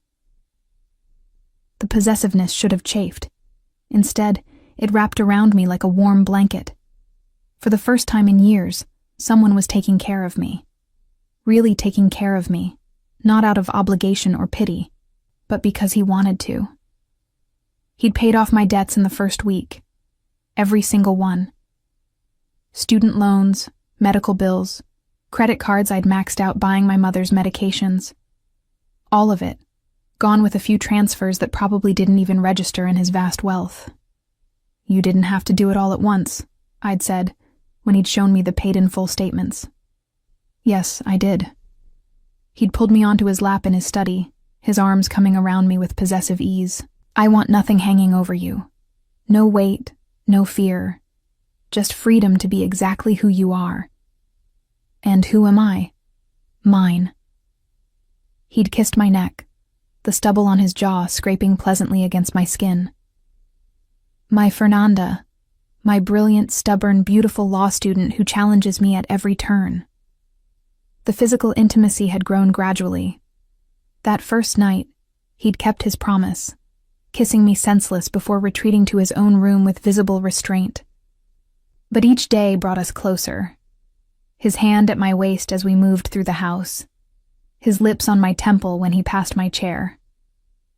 The possessiveness should have chafed. Instead, it wrapped around me like a warm blanket. For the first time in years, someone was taking care of me. Really taking care of me, not out of obligation or pity, but because he wanted to. He'd paid off my debts in the first week. Every single one. Student loans, medical bills, credit cards I'd maxed out buying my mother's medications. All of it, gone with a few transfers that probably didn't even register in his vast wealth. "You didn't have to do it all at once," I'd said, when he'd shown me the paid-in-full statements. Yes, I did. He'd pulled me onto his lap in his study, his arms coming around me with possessive ease. "I want nothing hanging over you. No weight, no fear. Just freedom to be exactly who you are." And who am I? Mine. He'd kissed my neck, the stubble on his jaw scraping pleasantly against my skin. "My Fernanda, my brilliant, stubborn, beautiful law student who challenges me at every turn." The physical intimacy had grown gradually. That first night, he'd kept his promise, kissing me senseless before retreating to his own room with visible restraint. But each day brought us closer. His hand at my waist as we moved through the house, his lips on my temple when he passed my chair,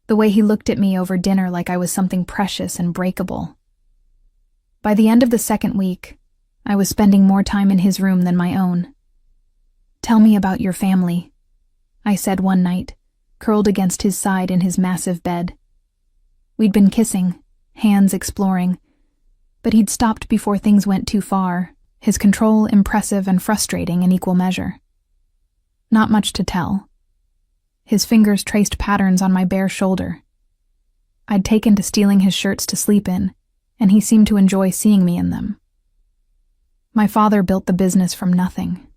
the way he looked at me over dinner like I was something precious and breakable. By the end of the second week, I was spending more time in his room than my own. "Tell me about your family," I said one night, curled against his side in his massive bed. We'd been kissing, hands exploring, but he'd stopped before things went too far, his control impressive and frustrating in equal measure. Not much to tell. His fingers traced patterns on my bare shoulder. I'd taken to stealing his shirts to sleep in, and he seemed to enjoy seeing me in them. My father built the business from nothing.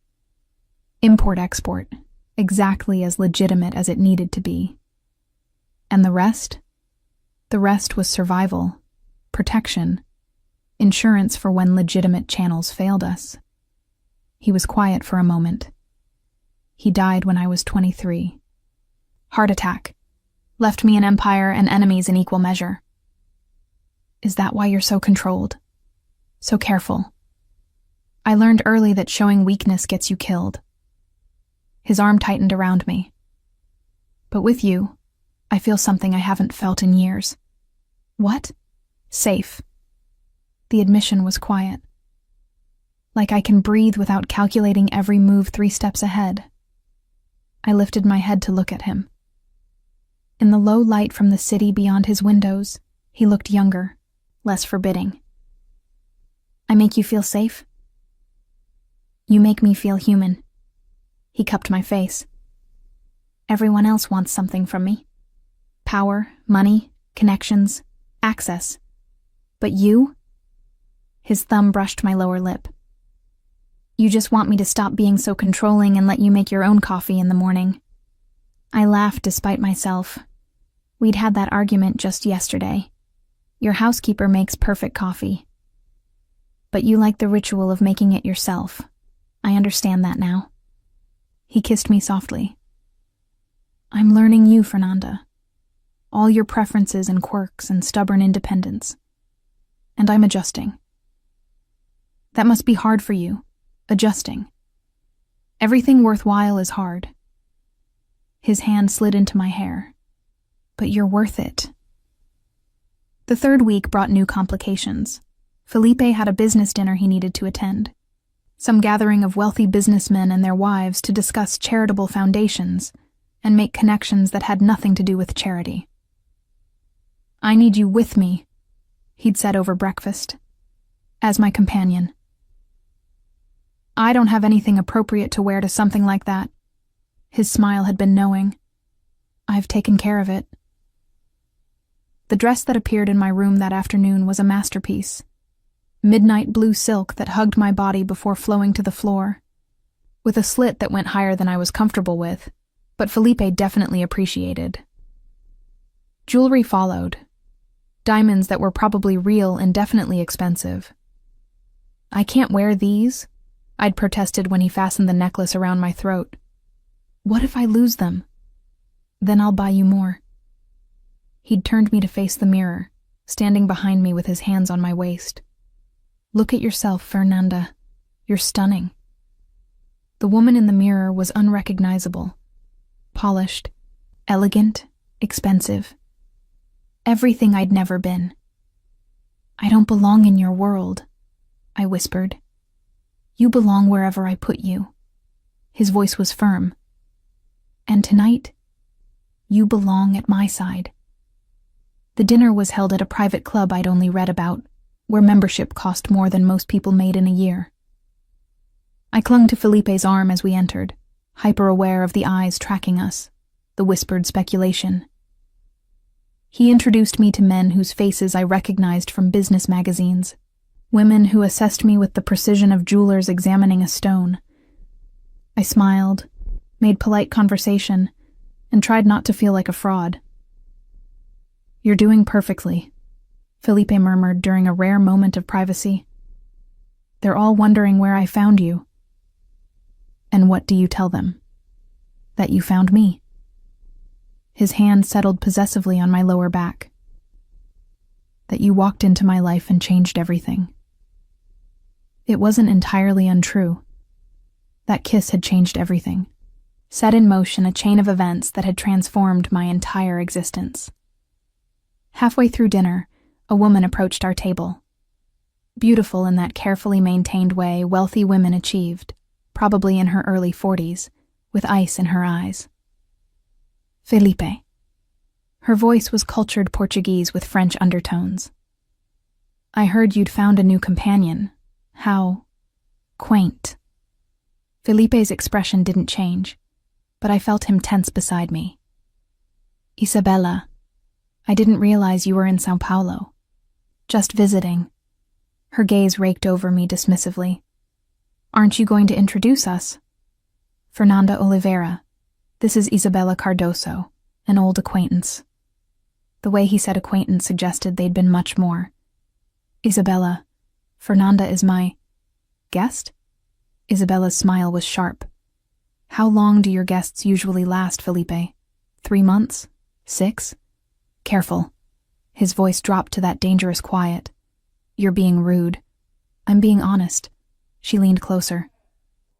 Import-export, exactly as legitimate as it needed to be. And the rest? The rest was survival, protection, insurance for when legitimate channels failed us. He was quiet for a moment. He died when I was 23. Heart attack. Left me an empire and enemies in equal measure. Is that why you're so controlled? So careful? I learned early that showing weakness gets you killed. His arm tightened around me. But with you, I feel something I haven't felt in years. What? Safe. The admission was quiet. Like I can breathe without calculating every move 3 steps ahead. I lifted my head to look at him. In the low light from the city beyond his windows, he looked younger, less forbidding. I make you feel safe? You make me feel human. He cupped my face. Everyone else wants something from me. Power, money, connections, access. But you? His thumb brushed my lower lip. You just want me to stop being so controlling and let you make your own coffee in the morning. I laughed despite myself. We'd had that argument just yesterday. Your housekeeper makes perfect coffee. But you like the ritual of making it yourself. I understand that now. He kissed me softly. I'm learning you, Fernanda. All your preferences and quirks and stubborn independence. And I'm adjusting. That must be hard for you, adjusting. Everything worthwhile is hard. His hand slid into my hair. But you're worth it. The third week brought new complications. Felipe had a business dinner he needed to attend. Some gathering of wealthy businessmen and their wives to discuss charitable foundations and make connections that had nothing to do with charity. I need you with me, he'd said over breakfast, as my companion. I don't have anything appropriate to wear to something like that. His smile had been knowing. I've taken care of it. The dress that appeared in my room that afternoon was a masterpiece. Midnight blue silk that hugged my body before flowing to the floor, with a slit that went higher than I was comfortable with, but Felipe definitely appreciated. Jewelry followed. Diamonds that were probably real and definitely expensive. I can't wear these, I'd protested when he fastened the necklace around my throat. What if I lose them? Then I'll buy you more. He'd turned me to face the mirror, standing behind me with his hands on my waist. Look at yourself, Fernanda. You're stunning. The woman in the mirror was unrecognizable. Polished, elegant, expensive. Everything I'd never been. I don't belong in your world, I whispered. You belong wherever I put you. His voice was firm. And tonight, you belong at my side. The dinner was held at a private club I'd only read about, where membership cost more than most people made in a year. I clung to Felipe's arm as we entered, hyper-aware of the eyes tracking us, the whispered speculation. He introduced me to men whose faces I recognized from business magazines, women who assessed me with the precision of jewelers examining a stone. I smiled, made polite conversation, and tried not to feel like a fraud. You're doing perfectly, Felipe murmured during a rare moment of privacy. They're all wondering where I found you. And what do you tell them? That you found me. His hand settled possessively on my lower back. That you walked into my life and changed everything. It wasn't entirely untrue. That kiss had changed everything, set in motion a chain of events that had transformed my entire existence. Halfway through dinner, a woman approached our table. Beautiful in that carefully maintained way wealthy women achieved, probably in her early 40s, with ice in her eyes. Felipe. Her voice was cultured Portuguese with French undertones. I heard you'd found a new companion. How quaint. Felipe's expression didn't change, but I felt him tense beside me. Isabella, I didn't realize you were in São Paulo. Just visiting. Her gaze raked over me dismissively. Aren't you going to introduce us? Fernanda Oliveira. This is Isabella Cardoso, an old acquaintance. The way he said acquaintance suggested they'd been much more. Isabella, Fernanda is my guest? Isabella's smile was sharp. How long do your guests usually last, Felipe? 3 months? 6? Careful. His voice dropped to that dangerous quiet. You're being rude. I'm being honest. She leaned closer.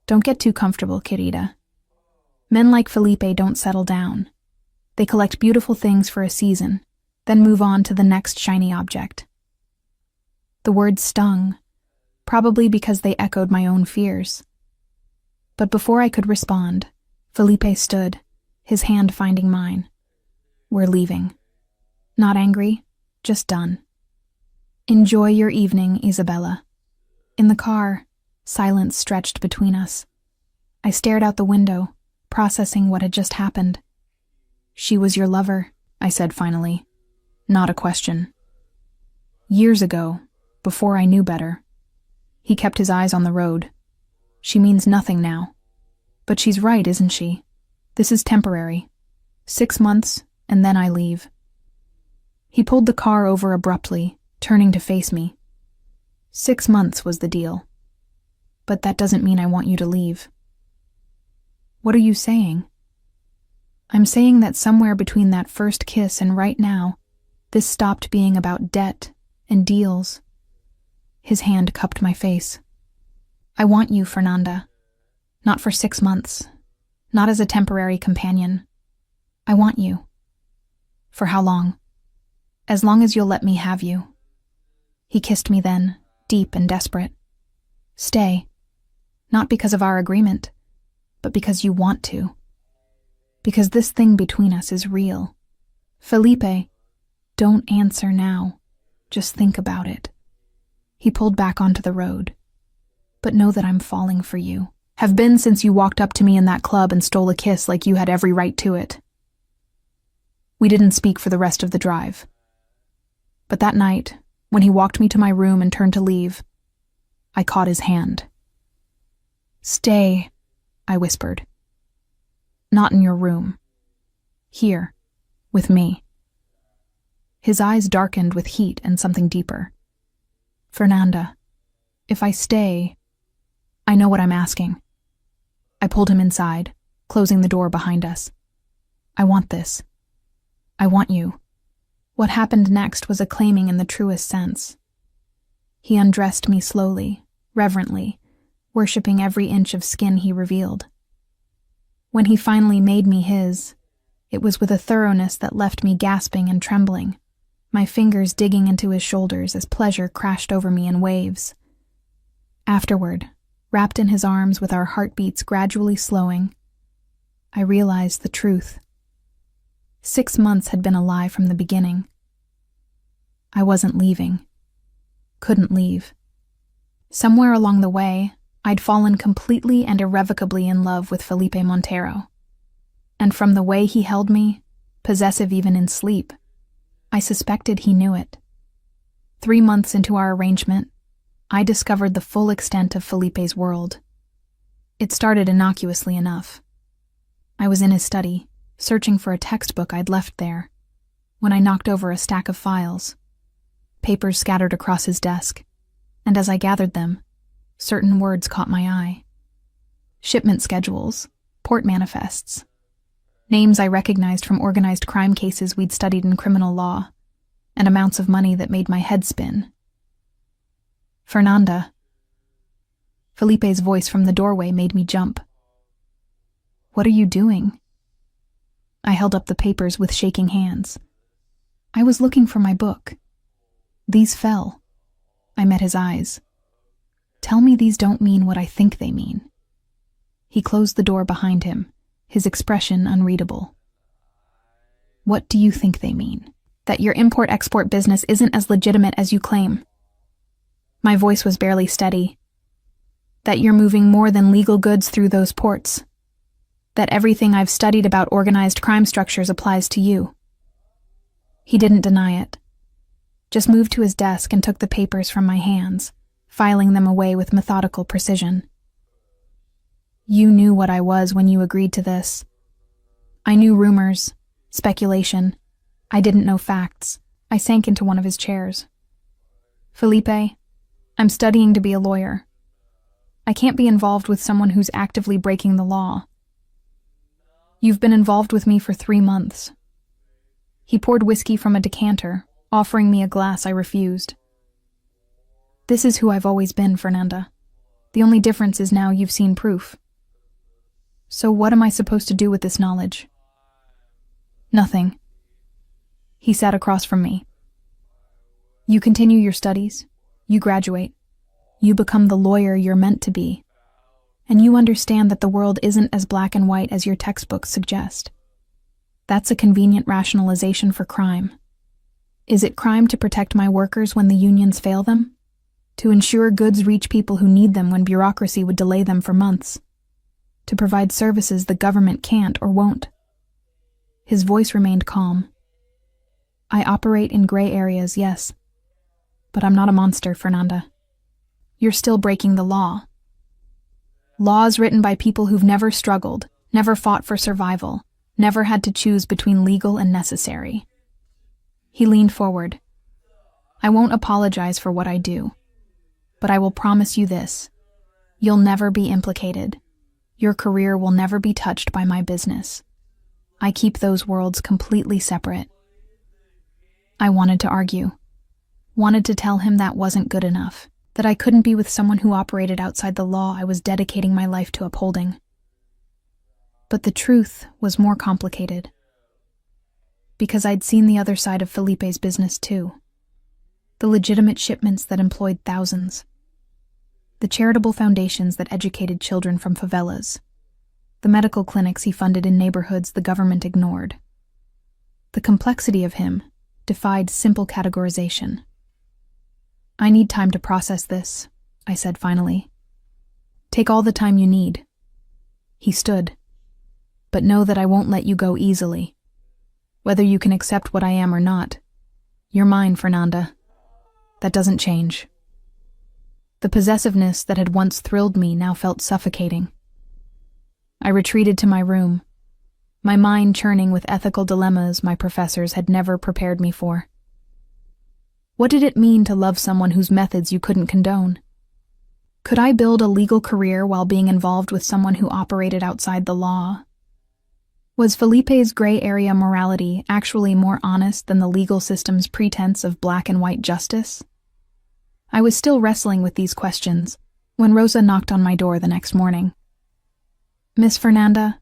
Don't get too comfortable, querida. Men like Felipe don't settle down. They collect beautiful things for a season, then move on to the next shiny object. The words stung, probably because they echoed my own fears. But before I could respond, Felipe stood, his hand finding mine. We're leaving. Not angry, just done. Enjoy your evening, Isabella. In the car, silence stretched between us. I stared out the window, processing what had just happened. She was your lover, I said finally. Not a question. Years ago, before I knew better. He kept his eyes on the road. She means nothing now. But she's right, isn't she? This is temporary. 6 months, and then I leave. He pulled the car over abruptly, turning to face me. 6 months was the deal. But that doesn't mean I want you to leave. What are you saying? I'm saying that somewhere between that first kiss and right now, this stopped being about debt and deals. His hand cupped my face. I want you, Fernanda. Not for 6 months. Not as a temporary companion. I want you. For how long? As long as you'll let me have you. He kissed me then, deep and desperate. Stay. Not because of our agreement, but because you want to. Because this thing between us is real. Felipe, don't answer now. Just think about it. He pulled back onto the road. But know that I'm falling for you. Have been since you walked up to me in that club and stole a kiss like you had every right to it. We didn't speak for the rest of the drive. But that night, when he walked me to my room and turned to leave, I caught his hand. Stay, I whispered. Not in your room. Here, with me. His eyes darkened with heat and something deeper. Fernanda, if I stay, I know what I'm asking. I pulled him inside, closing the door behind us. I want this. I want you. What happened next was a claiming in the truest sense. He undressed me slowly, reverently, worshipping every inch of skin he revealed. When he finally made me his, it was with a thoroughness that left me gasping and trembling, my fingers digging into his shoulders as pleasure crashed over me in waves. Afterward, wrapped in his arms with our heartbeats gradually slowing, I realized the truth. 6 months had been a lie from the beginning. I wasn't leaving. Couldn't leave. Somewhere along the way, I'd fallen completely and irrevocably in love with Felipe Montero. And from the way he held me, possessive even in sleep, I suspected he knew it. 3 months into our arrangement, I discovered the full extent of Felipe's world. It started innocuously enough. I was in his study, searching for a textbook I'd left there, when I knocked over a stack of files. Papers scattered across his desk, and as I gathered them, certain words caught my eye. Shipment schedules, port manifests, names I recognized from organized crime cases we'd studied in criminal law, and amounts of money that made my head spin. Fernanda. Felipe's voice from the doorway made me jump. What are you doing? I held up the papers with shaking hands. I was looking for my book. These fell. I met his eyes. Tell me these don't mean what I think they mean. He closed the door behind him, his expression unreadable. What do you think they mean? That your import-export business isn't as legitimate as you claim. My voice was barely steady. That you're moving more than legal goods through those ports. That everything I've studied about organized crime structures applies to you. He didn't deny it. Just moved to his desk and took the papers from my hands, filing them away with methodical precision. You knew what I was when you agreed to this. I knew rumors, speculation. I didn't know facts. I sank into one of his chairs. Felipe, I'm studying to be a lawyer. I can't be involved with someone who's actively breaking the law. You've been involved with me for 3 months. He poured whiskey from a decanter, offering me a glass I refused. This is who I've always been, Fernanda. The only difference is now you've seen proof. So what am I supposed to do with this knowledge? Nothing. He sat across from me. You continue your studies. You graduate. You become the lawyer you're meant to be. And you understand that the world isn't as black and white as your textbooks suggest. That's a convenient rationalization for crime. Is it crime to protect my workers when the unions fail them? To ensure goods reach people who need them when bureaucracy would delay them for months? To provide services the government can't or won't? His voice remained calm. I operate in gray areas, yes. But I'm not a monster, Fernanda. You're still breaking the law. Laws written by people who've never struggled, never fought for survival, never had to choose between legal and necessary. He leaned forward. I won't apologize for what I do, but I will promise you this. You'll never be implicated. Your career will never be touched by my business. I keep those worlds completely separate. I wanted to argue. Wanted to tell him that wasn't good enough, that I couldn't be with someone who operated outside the law I was dedicating my life to upholding. But the truth was more complicated. Because I'd seen the other side of Felipe's business too. The legitimate shipments that employed thousands. The charitable foundations that educated children from favelas. The medical clinics he funded in neighborhoods the government ignored. The complexity of him defied simple categorization. I need time to process this, I said finally. Take all the time you need. He stood. But know that I won't let you go easily. Whether you can accept what I am or not, you're mine, Fernanda. That doesn't change. The possessiveness that had once thrilled me now felt suffocating. I retreated to my room, my mind churning with ethical dilemmas my professors had never prepared me for. What did it mean to love someone whose methods you couldn't condone? Could I build a legal career while being involved with someone who operated outside the law? Was Felipe's gray area morality actually more honest than the legal system's pretense of black and white justice? I was still wrestling with these questions when Rosa knocked on my door the next morning. Miss Fernanda,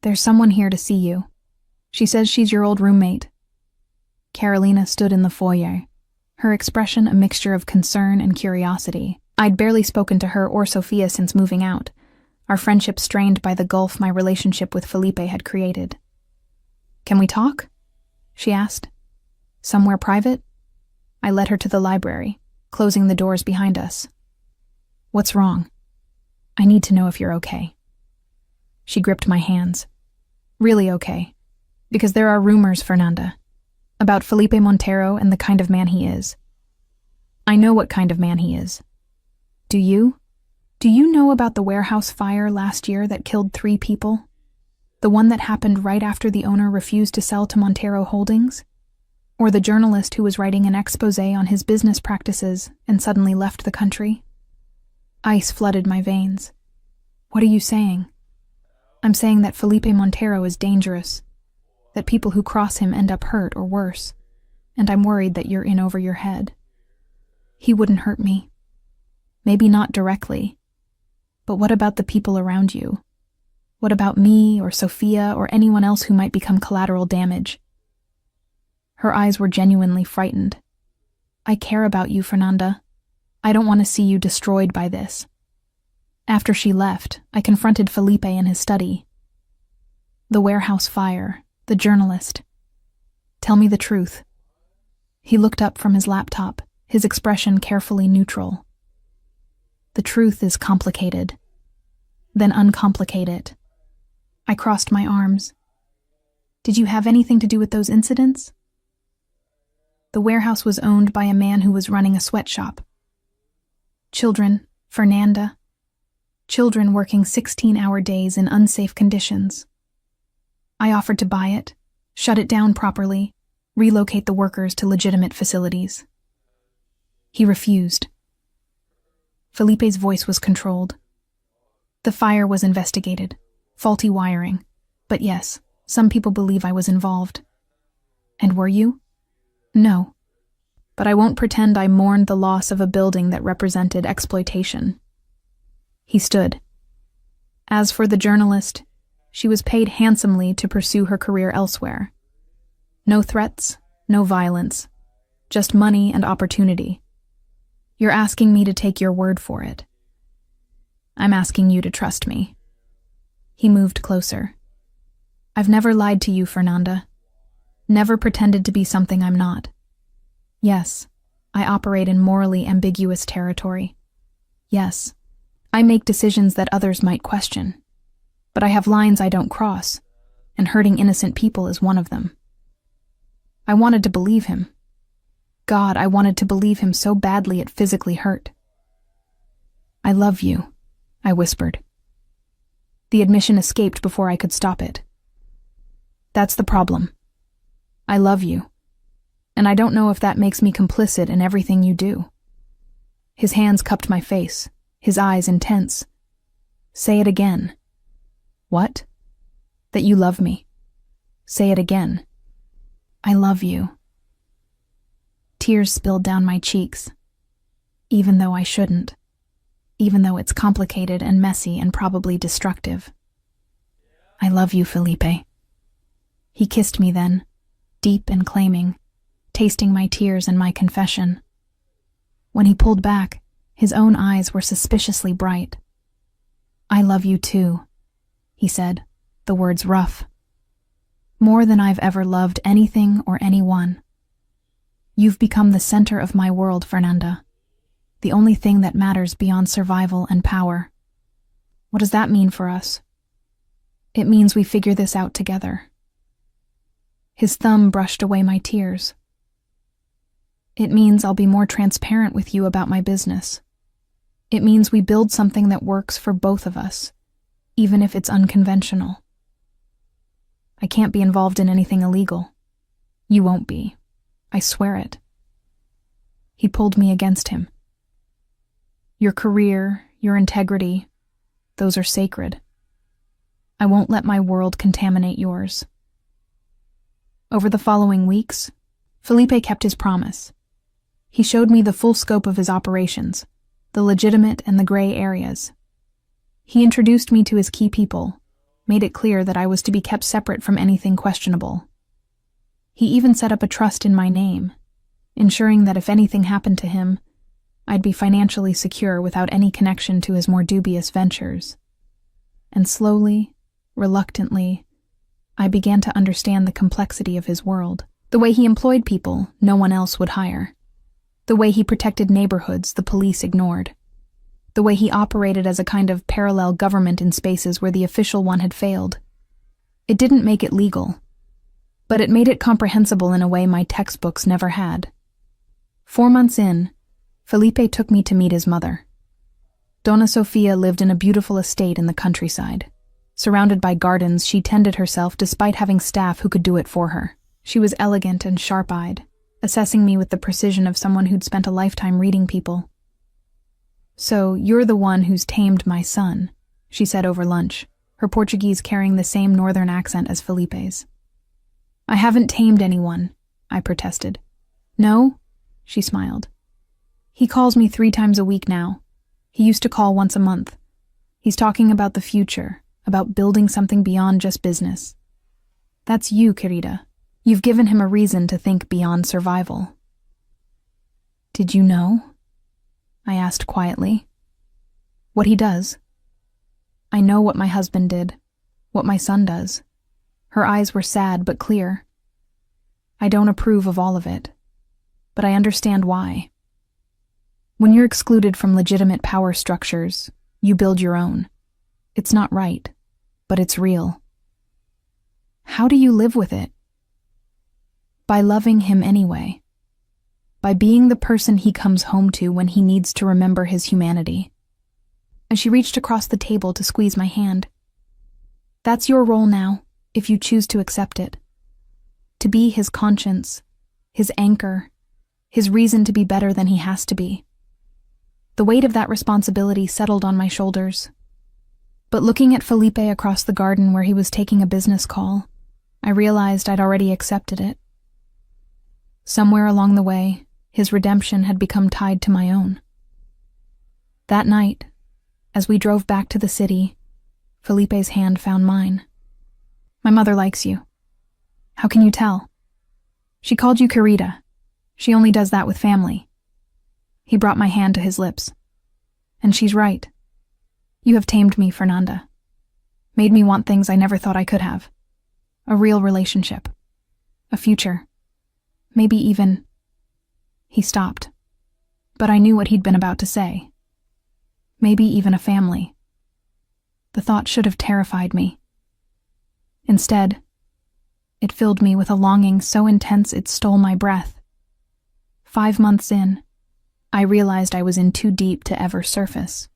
there's someone here to see you. She says she's your old roommate. Carolina stood in the foyer, her expression a mixture of concern and curiosity. I'd barely spoken to her or Sophia since moving out, our friendship strained by the gulf my relationship with Felipe had created. Can we talk? She asked. Somewhere private? I led her to the library, closing the doors behind us. What's wrong? I need to know if you're okay. She gripped my hands. Really okay. Because there are rumors, Fernanda, about Felipe Montero and the kind of man he is. I know what kind of man he is. Do you? Do you know about the warehouse fire last year that killed 3 people? The one that happened right after the owner refused to sell to Montero Holdings? Or the journalist who was writing an exposé on his business practices and suddenly left the country? Ice flooded my veins. What are you saying? I'm saying that Felipe Montero is dangerous, that people who cross him end up hurt or worse, and I'm worried that you're in over your head. He wouldn't hurt me. Maybe not directly. But what about the people around you? What about me or Sophia or anyone else who might become collateral damage? Her eyes were genuinely frightened. I care about you, Fernanda. I don't want to see you destroyed by this. After she left, I confronted Felipe in his study. The warehouse fire, the journalist. Tell me the truth. He looked up from his laptop, his expression carefully neutral. The truth is complicated. Then uncomplicate it. I crossed my arms. Did you have anything to do with those incidents? The warehouse was owned by a man who was running a sweatshop. Children, Fernanda. Children working 16-hour days in unsafe conditions. I offered to buy it, shut it down properly, relocate the workers to legitimate facilities. He refused. Felipe's voice was controlled. The fire was investigated, faulty wiring, but yes, some people believe I was involved. And were you? No. But I won't pretend I mourned the loss of a building that represented exploitation. He stood. As for the journalist, she was paid handsomely to pursue her career elsewhere. No threats, no violence, just money and opportunity. You're asking me to take your word for it. I'm asking you to trust me. He moved closer. I've never lied to you, Fernanda. Never pretended to be something I'm not. Yes, I operate in morally ambiguous territory. Yes, I make decisions that others might question. But I have lines I don't cross, and hurting innocent people is one of them. I wanted to believe him. God, I wanted to believe him so badly it physically hurt. I love you, I whispered. The admission escaped before I could stop it. That's the problem. I love you, and I don't know if that makes me complicit in everything you do. His hands cupped my face, his eyes intense. Say it again. What? That you love me. Say it again. I love you. Tears spilled down my cheeks, even though I shouldn't, even though it's complicated and messy and probably destructive. I love you, Felipe. He kissed me then, deep and claiming, tasting my tears and my confession. When he pulled back, his own eyes were suspiciously bright. I love you too, he said, the words rough. More than I've ever loved anything or anyone. You've become the center of my world, Fernanda. The only thing that matters beyond survival and power. What does that mean for us? It means we figure this out together. His thumb brushed away my tears. It means I'll be more transparent with you about my business. It means we build something that works for both of us, even if it's unconventional. I can't be involved in anything illegal. You won't be. I swear it. He pulled me against him. Your career, your integrity, those are sacred. I won't let my world contaminate yours. Over the following weeks, Felipe kept his promise. He showed me the full scope of his operations, the legitimate and the gray areas. He introduced me to his key people, made it clear that I was to be kept separate from anything questionable. He even set up a trust in my name, ensuring that if anything happened to him, I'd be financially secure without any connection to his more dubious ventures. And slowly, reluctantly, I began to understand the complexity of his world. The way he employed people no one else would hire. The way he protected neighborhoods the police ignored. The way he operated as a kind of parallel government in spaces where the official one had failed. It didn't make it legal, but it made it comprehensible in a way my textbooks never had. 4 months in, Felipe took me to meet his mother. Donna Sofia lived in a beautiful estate in the countryside. Surrounded by gardens, she tended herself despite having staff who could do it for her. She was elegant and sharp-eyed, assessing me with the precision of someone who'd spent a lifetime reading people. So, you're the one who's tamed my son, she said over lunch, her Portuguese carrying the same northern accent as Felipe's. I haven't tamed anyone, I protested. No? She smiled. He calls me 3 times a week now. He used to call once a month. He's talking about the future, about building something beyond just business. That's you, querida. You've given him a reason to think beyond survival. Did you know? I asked quietly. What he does? I know what my husband did, what my son does. Her eyes were sad but clear. I don't approve of all of it, but I understand why. When you're excluded from legitimate power structures, you build your own. It's not right, but it's real. How do you live with it? By loving him anyway. By being the person he comes home to when he needs to remember his humanity. And she reached across the table to squeeze my hand. That's your role now, if you choose to accept it. To be his conscience, his anchor, his reason to be better than he has to be. The weight of that responsibility settled on my shoulders. But looking at Felipe across the garden where he was taking a business call, I realized I'd already accepted it. Somewhere along the way, his redemption had become tied to my own. That night, as we drove back to the city, Felipe's hand found mine. My mother likes you. How can you tell? She called you querida. She only does that with family. He brought my hand to his lips. And she's right. You have tamed me, Fernanda. Made me want things I never thought I could have. A real relationship. A future. Maybe even... He stopped. But I knew what he'd been about to say. Maybe even a family. The thought should have terrified me. Instead, it filled me with a longing so intense it stole my breath. 5 months in, I realized I was in too deep to ever surface.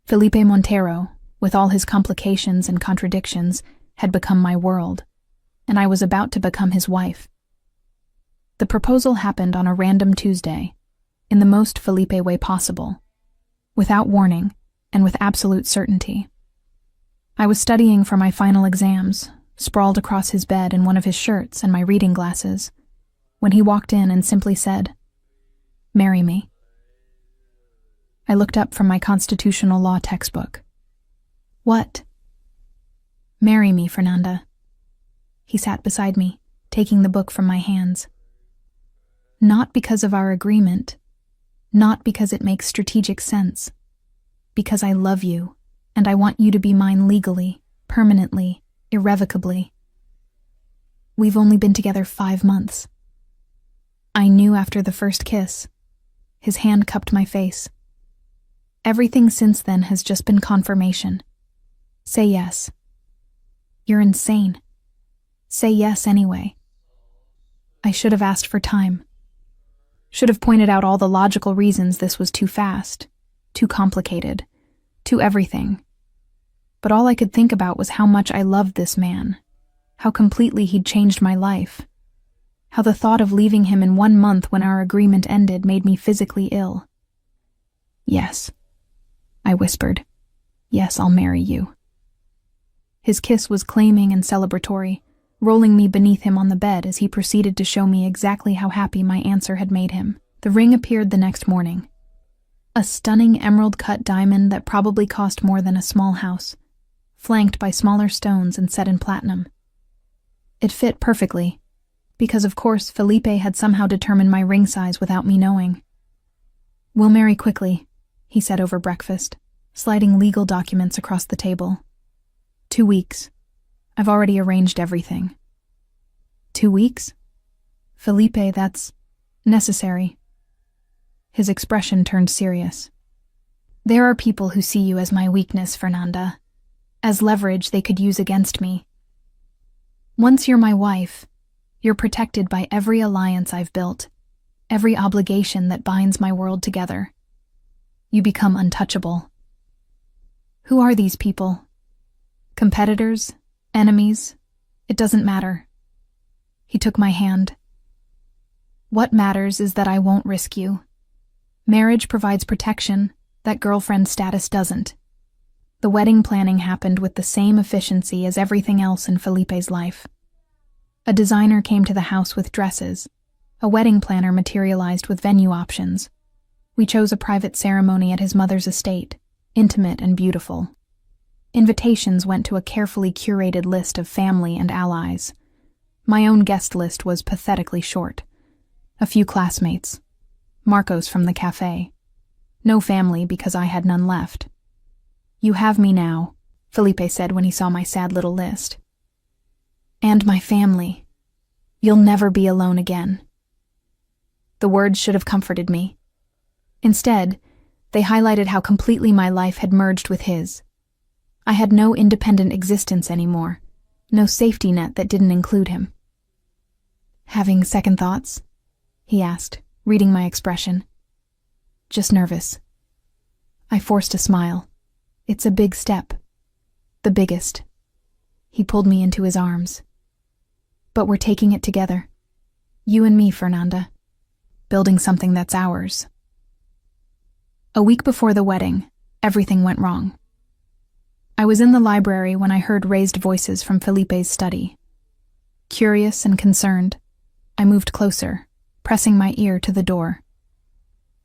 Felipe Montero, with all his complications and contradictions, had become my world, and I was about to become his wife. The proposal happened on a random Tuesday, in the most Felipe way possible, without warning and with absolute certainty. I was studying for my final exams, sprawled across his bed in one of his shirts and my reading glasses, when he walked in and simply said, "Marry me." I looked up from my constitutional law textbook. "What?" "Marry me, Fernanda." He sat beside me, taking the book from my hands. "Not because of our agreement, not because it makes strategic sense, because I love you, and I want you to be mine legally, permanently, irrevocably. We've only been together 5 months. I knew after the first kiss." His hand cupped my face. "Everything since then has just been confirmation. Say yes." "You're insane." "Say yes anyway." I should have asked for time. Should have pointed out all the logical reasons this was too fast, too complicated, too everything. But all I could think about was how much I loved this man, how completely he'd changed my life, how the thought of leaving him in 1 month when our agreement ended made me physically ill. "Yes," I whispered. "Yes, I'll marry you." His kiss was claiming and celebratory, rolling me beneath him on the bed as he proceeded to show me exactly how happy my answer had made him. The ring appeared the next morning. A stunning emerald-cut diamond that probably cost more than a small house, flanked by smaller stones and set in platinum. It fit perfectly, because of course Felipe had somehow determined my ring size without me knowing. "We'll marry quickly," he said over breakfast, sliding legal documents across the table. 2 weeks. I've already arranged everything." 2 weeks? "Felipe, that's necessary." His expression turned serious. "There are people who see you as my weakness, Fernanda, as leverage they could use against me. Once you're my wife, you're protected by every alliance I've built, every obligation that binds my world together. You become untouchable." "Who are these people? Competitors? Enemies? It doesn't matter." He took my hand. "What matters is that I won't risk you. Marriage provides protection that girlfriend status doesn't." The wedding planning happened with the same efficiency as everything else in Felipe's life. A designer came to the house with dresses. A wedding planner materialized with venue options. We chose a private ceremony at his mother's estate, intimate and beautiful. Invitations went to a carefully curated list of family and allies. My own guest list was pathetically short. A few classmates. Marcos from the cafe. No family because I had none left. "You have me now," Felipe said when he saw my sad little list. "And my family. You'll never be alone again." The words should have comforted me. Instead, they highlighted how completely my life had merged with his. I had no independent existence anymore, no safety net that didn't include him. "Having second thoughts?" he asked, reading my expression. "Just nervous." I forced a smile. "It's a big step. The biggest." He pulled me into his arms. "But we're taking it together. You and me, Fernanda. Building something that's ours." A week before the wedding, everything went wrong. I was in the library when I heard raised voices from Felipe's study. Curious and concerned, I moved closer, pressing my ear to the door.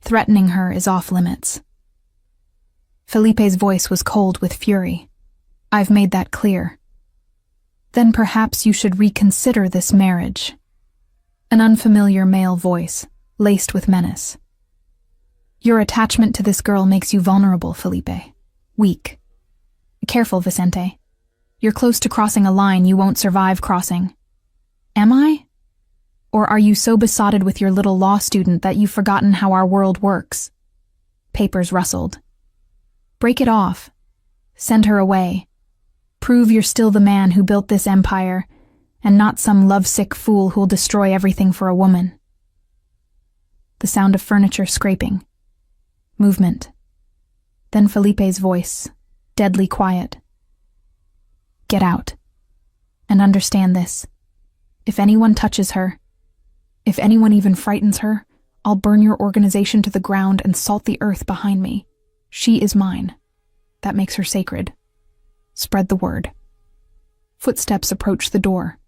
"Threatening her is off limits." Felipe's voice was cold with fury. "I've made that clear." "Then perhaps you should reconsider this marriage." An unfamiliar male voice, laced with menace. "Your attachment to this girl makes you vulnerable, Felipe. Weak. Careful, Vicente. You're close to crossing a line you won't survive crossing." "Am I? Or are you so besotted with your little law student that you've forgotten how our world works?" Papers rustled. "Break it off. Send her away. Prove you're still the man who built this empire, and not some lovesick fool who'll destroy everything for a woman." The sound of furniture scraping. Movement. Then Felipe's voice, deadly quiet. Get out. And understand this. If anyone touches her, if anyone even frightens her, I'll burn your organization to the ground and salt the earth behind me. She is mine. That makes her sacred. Spread the word. Footsteps approached the door.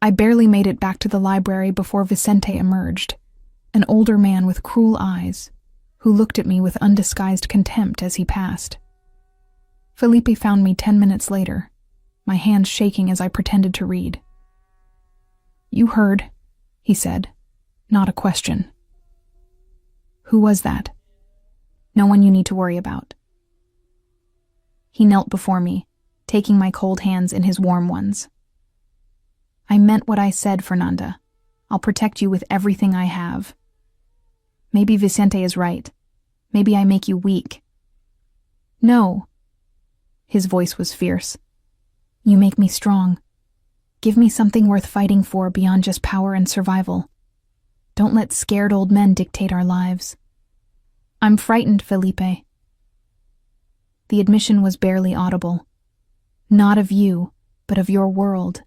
I barely made it back to the library before Vicente emerged, an older man with cruel eyes, who looked at me with undisguised contempt as he passed. Felipe found me 10 minutes later, my hands shaking as I pretended to read. You heard, he said, not a question. Who was that? No one you need to worry about. He knelt before me, taking my cold hands in his warm ones. I meant what I said, Fernanda. I'll protect you with everything I have. Maybe Vicente is right. Maybe I make you weak. No. His voice was fierce. You make me strong. Give me something worth fighting for beyond just power and survival. Don't let scared old men dictate our lives. I'm frightened, Felipe. The admission was barely audible. Not of you, but of your world.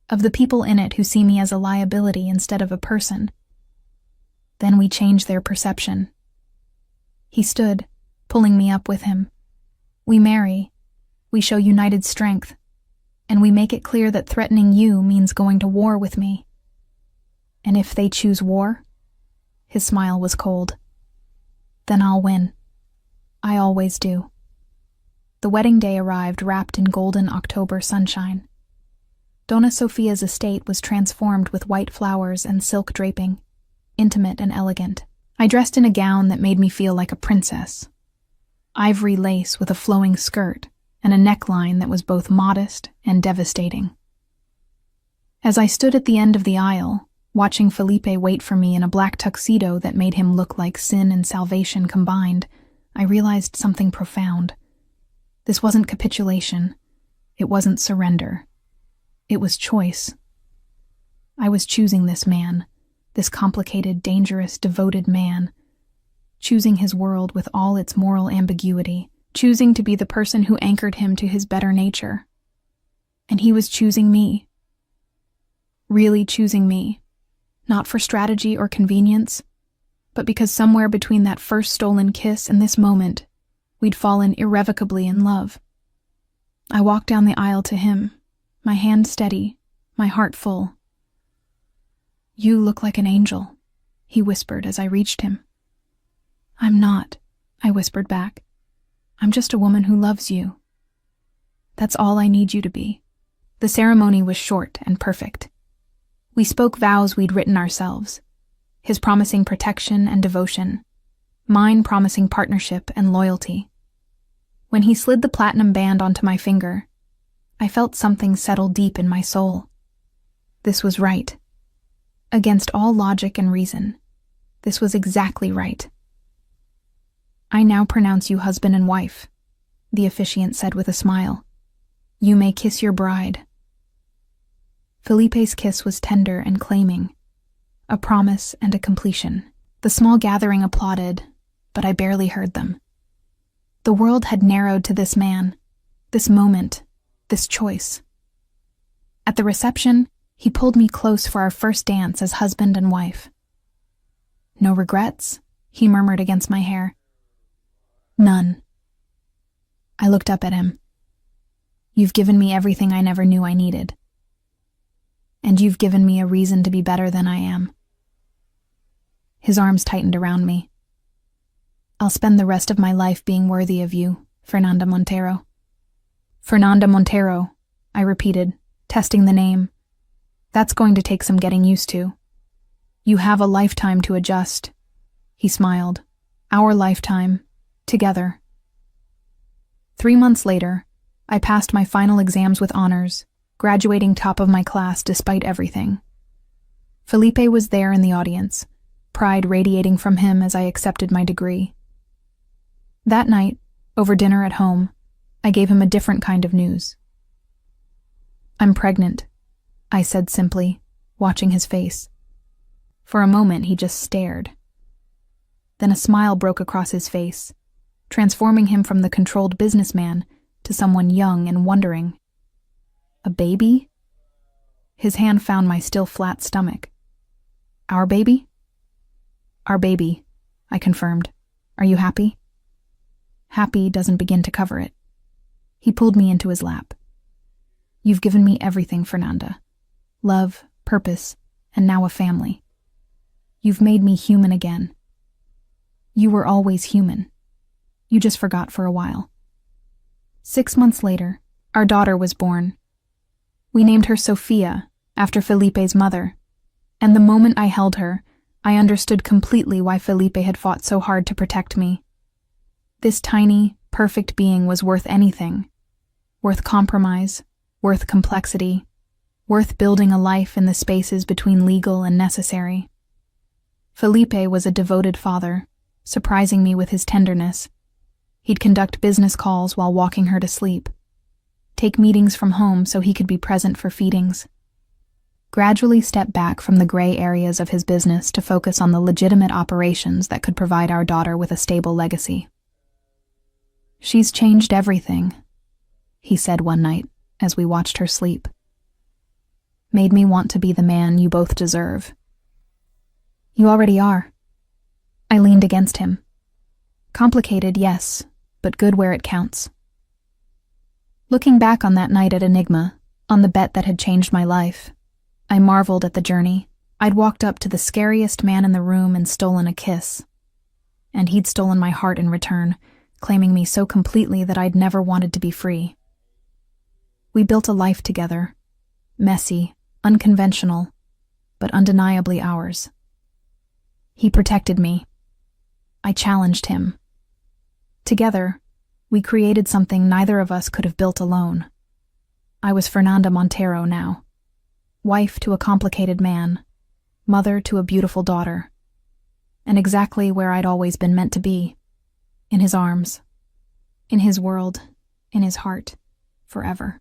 Of the people in it who see me as a liability instead of a person. Then we change their perception. He stood, pulling me up with him. We marry. We show united strength. And we make it clear that threatening you means going to war with me. And if they choose war, his smile was cold, then I'll win. I always do. The wedding day arrived wrapped in golden October sunshine. Dona Sofia's estate was transformed with white flowers and silk draping, intimate and elegant. I dressed in a gown that made me feel like a princess. Ivory lace with a flowing skirt and a neckline that was both modest and devastating. As I stood at the end of the aisle, watching Felipe wait for me in a black tuxedo that made him look like sin and salvation combined, I realized something profound. This wasn't capitulation. It wasn't surrender. It was choice. I was choosing this man, this complicated, dangerous, devoted man, choosing his world with all its moral ambiguity, choosing to be the person who anchored him to his better nature. And he was choosing me. Really choosing me. Not for strategy or convenience, but because somewhere between that first stolen kiss and this moment, we'd fallen irrevocably in love. I walked down the aisle to him, my hand steady, my heart full. You look like an angel, he whispered as I reached him. I'm not, I whispered back. I'm just a woman who loves you. That's all I need you to be. The ceremony was short and perfect. We spoke vows we'd written ourselves, his promising protection and devotion, mine promising partnership and loyalty. When he slid the platinum band onto my finger, I felt something settle deep in my soul. This was right. Against all logic and reason, this was exactly right. I now pronounce you husband and wife, the officiant said with a smile. You may kiss your bride. Felipe's kiss was tender and claiming, a promise and a completion. The small gathering applauded, but I barely heard them. The world had narrowed to this man, this moment, this choice. At the reception, he pulled me close for our first dance as husband and wife. No regrets? He murmured against my hair. None. I looked up at him. You've given me everything I never knew I needed. And you've given me a reason to be better than I am. His arms tightened around me. I'll spend the rest of my life being worthy of you, Fernanda Montero. Fernanda Montero, I repeated, testing the name. That's going to take some getting used to. You have a lifetime to adjust. He smiled. Our lifetime. Together. 3 months later, I passed my final exams with honors, graduating top of my class despite everything. Felipe was there in the audience, pride radiating from him as I accepted my degree. That night, over dinner at home, I gave him a different kind of news. I'm pregnant, I said simply, watching his face. For a moment, he just stared. Then a smile broke across his face, transforming him from the controlled businessman to someone young and wondering. A baby? His hand found my still flat stomach. Our baby? Our baby, I confirmed. Are you happy? Happy doesn't begin to cover it. He pulled me into his lap. You've given me everything, Fernanda. Love, purpose, and now a family. You've made me human again. You were always human. You just forgot for a while. 6 months later, our daughter was born. We named her Sophia, after Felipe's mother, and the moment I held her, I understood completely why Felipe had fought so hard to protect me. This tiny, perfect being was worth anything. Worth compromise, worth complexity, worth building a life in the spaces between legal and necessary. Felipe was a devoted father, surprising me with his tenderness. He'd conduct business calls while walking her to sleep, take meetings from home so he could be present for feedings, gradually step back from the gray areas of his business to focus on the legitimate operations that could provide our daughter with a stable legacy. She's changed everything, he said one night as we watched her sleep. Made me want to be the man you both deserve. You already are. I leaned against him. Complicated, yes, but good where it counts. Looking back on that night at Enigma, on the bet that had changed my life, I marveled at the journey. I'd walked up to the scariest man in the room and stolen a kiss. And he'd stolen my heart in return, claiming me so completely that I'd never wanted to be free. We built a life together, messy, unconventional, but undeniably ours. He protected me. I challenged him. Together, we created something neither of us could have built alone. I was Fernanda Montero now, wife to a complicated man, mother to a beautiful daughter, and exactly where I'd always been meant to be, in his arms, in his world, in his heart, forever.